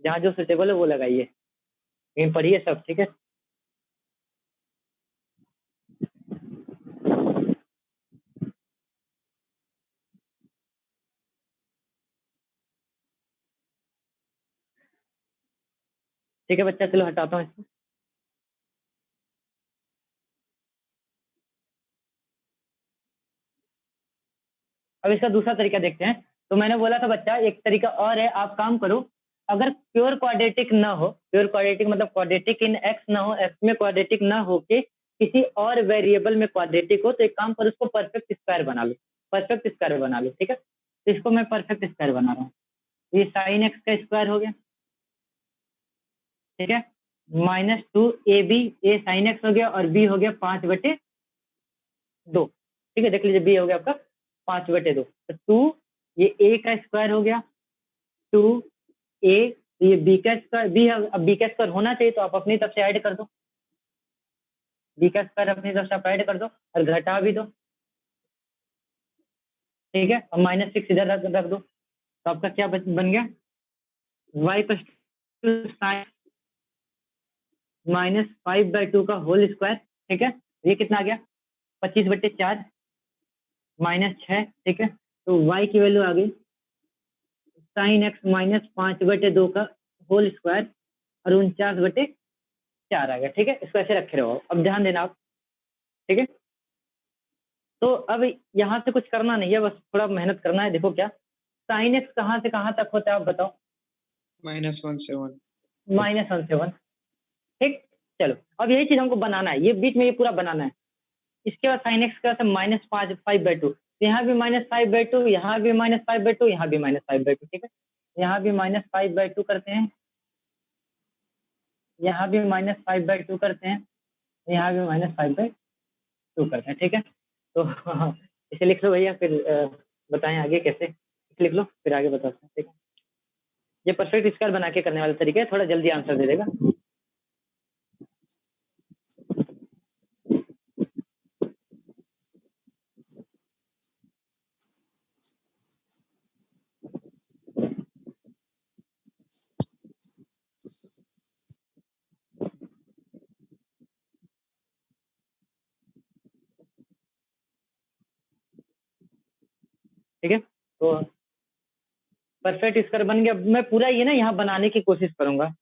जहाँ जो सुटेबल है वो लगाइए, लेकिन पढ़िए सब, ठीक है। ठीक है बच्चा, चलो हटाता हूँ इसको। अब इसका दूसरा तरीका देखते हैं। तो मैंने बोला था बच्चा, एक तरीका और है, आप काम करो, अगर प्योर क्वाड्रेटिक ना हो, प्योर क्वाड्रेटिक मतलब क्वाड्रेटिक इन एक्स ना हो, एक्स में क्वाड्रेटिक ना हो के किसी और वेरिएबल में क्वाड्रेटिक हो, तो एक काम करो, उसको परफेक्ट स्क्वायर बना लो, परफेक्ट स्क्वायर बना लो, ठीक है। तो इसको मैं परफेक्ट स्क्वायर बना रहा हूँ, ये साइन एक्स का स्क्वायर हो गया, ठीक है, -2ab, ए साइन एक्स हो गया और बी हो गया 5/2, ठीक है। देख लीजिए बी हो गया आपका 5/2, तो 2, ये ए का स्क्वायर हो गया 2a, ये बी का स्क्वायर, बी, अब बी का स्क्वायर होना चाहिए तो आप अपनी तरफ से ऐड कर दो, बी का स्क्वायर अपनी तरफ से आप ऐड कर दो और घटा भी दो, ठीक है। और -6 इधर रख दो, तो आपका क्या बन गया, y साइन -5/2 का होल स्क्वायर, ठीक है। ये कितना आ गया 25/4 -6, ठीक है। तो y की वैल्यू आ गई साइन एक्स -5/2 का होल स्क्वायर और 49/4 आ गया, ठीक है। इसको ऐसे रखे रहो, अब ध्यान देना आप, ठीक है। तो अब यहाँ से कुछ करना नहीं है, बस थोड़ा मेहनत करना है। देखो क्या साइन एक्स कहाँ से कहाँ तक होता है आप बताओ, -1 से 1। -1 से 1, ठीक। चलो अब यही चीज हमको बनाना है, ये बीच में ये पूरा बनाना है। इसके बाद साइन एक्स का -5/2, यहाँ भी -5/2, यहाँ भी -5/2, यहाँ भी -5/2, ठीक है। यहाँ भी -5/2 करते हैं, यहाँ भी -5/2 करते हैं, यहाँ भी -5/2 करते हैं, ठीक है। तो इसे लिख लो भैया, फिर बताएं आगे कैसे, इसे लिख लो फिर आगे बताते हैं, ठीक है। ये परफेक्ट स्क्वायर बना के करने वाला तरीका है, थोड़ा जल्दी आंसर दे देगा। ठीक है, तो परफेक्ट स्क्वायर बन गया। मैं पूरा ये ना यहाँ बनाने की कोशिश करूंगा,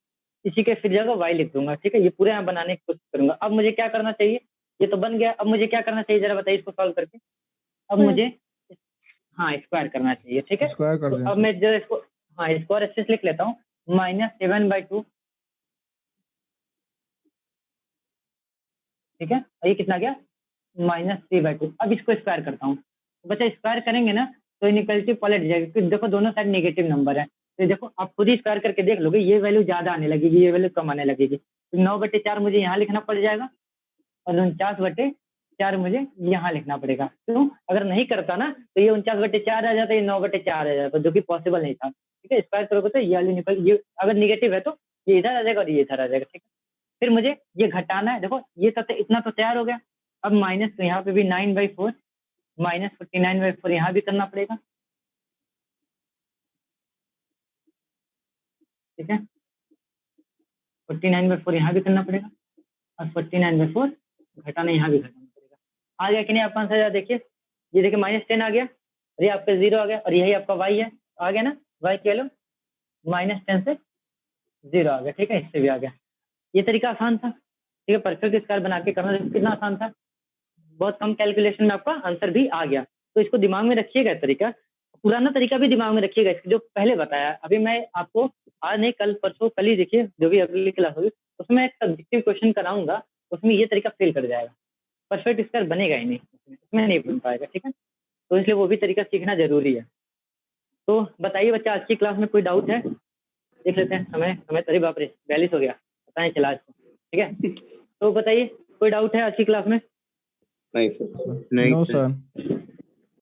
इसी के फिर जगह y लिख दूंगा, ठीक है। ये पूरा यहाँ बनाने की कोशिश करूंगा। अब मुझे क्या करना चाहिए, ये तो बन गया, अब मुझे क्या करना चाहिए जरा बताइए इसको सॉल्व करके। अब मुझे, हाँ स्क्वायर करना चाहिए, ठीक है। स्क्वायर कर तो दें अब सर। मैं जरा इसको, हाँ स्क्वायर अच्छे से लिख लेता हूँ, -7/2, ठीक है। और ये कितना गया -3/2। अब इसको स्क्वायर करता हूँ, बच्चा स्क्वायर करेंगे ना तो इनइक्वालिटी पलट जाएगी, क्योंकि देखो दोनों साइड नेगेटिव नंबर है, तो देखो आप खुद ही स्क्वायर करके देख लोगे, ये वैल्यू ज्यादा आने लगेगी, ये वैल्यू कम आने लगेगी। तो 9/4 मुझे यहाँ लिखना पड़ जाएगा और 49/4 मुझे यहाँ लिखना पड़ेगा। क्यों, अगर नहीं करता ना तो ये 49/4 आ जाता, ये 9/4 आ जाता, जो कि पॉसिबल नहीं था, ठीक है। स्क्वायर करोगे तो ये वाली निकल, ये अगर निगेटिव है तो ये इधर आ जाएगा और ये इधर आ जाएगा, ठीक है। फिर मुझे ये घटाना है, देखो ये तो इतना तो तैयार हो गया। अब माइनस, तो यहाँ पे भी 9/4, -49/4 यहाँ भी करना पड़ेगा, ठीक है। 49/4 यहाँ भी करना पड़ेगा और 49/4 घटाना यहाँ भी घटाना पड़ेगा। आ गया कि नहीं आपका आंसर? देखिए ये देखिए -10 आ गया और ये आपका 0 आ गया और यही आपका y है, आ गया ना, y कह लो -10 से 0 आ गया, ठीक है, इससे भी आ गया। ये तरीका आसान था, ठीक है, परफेक्ट स्क्वायर बना के करना कितना आसान था, बहुत कम कैलकुलेशन में आपका आंसर भी आ गया। तो इसको दिमाग में रखिएगा तरीका, पुराना तरीका भी दिमाग में रखिएगा, जो पहले बताया। अभी मैं आपको आज नहीं कल परसों कल ही देखिए जो भी अगली क्लास होगी उसमें एक सब्जेक्टिव क्वेश्चन कराऊंगा, उसमें ये तरीका फेल कर जाएगा, परफेक्ट स्क्वायर बनेगा ही नहीं, उसमें नहीं बन पाएगा, ठीक है। तो इसलिए वो भी तरीका सीखना जरूरी है। तो बताइए बच्चा, आज की क्लास में कोई डाउट है? देख लेते हैं, समय अरे बाप रे 42 हो गया, पता नहीं चला आज को, ठीक है। तो बताइए कोई डाउट है आज की क्लास में? नहीं सर। No sir.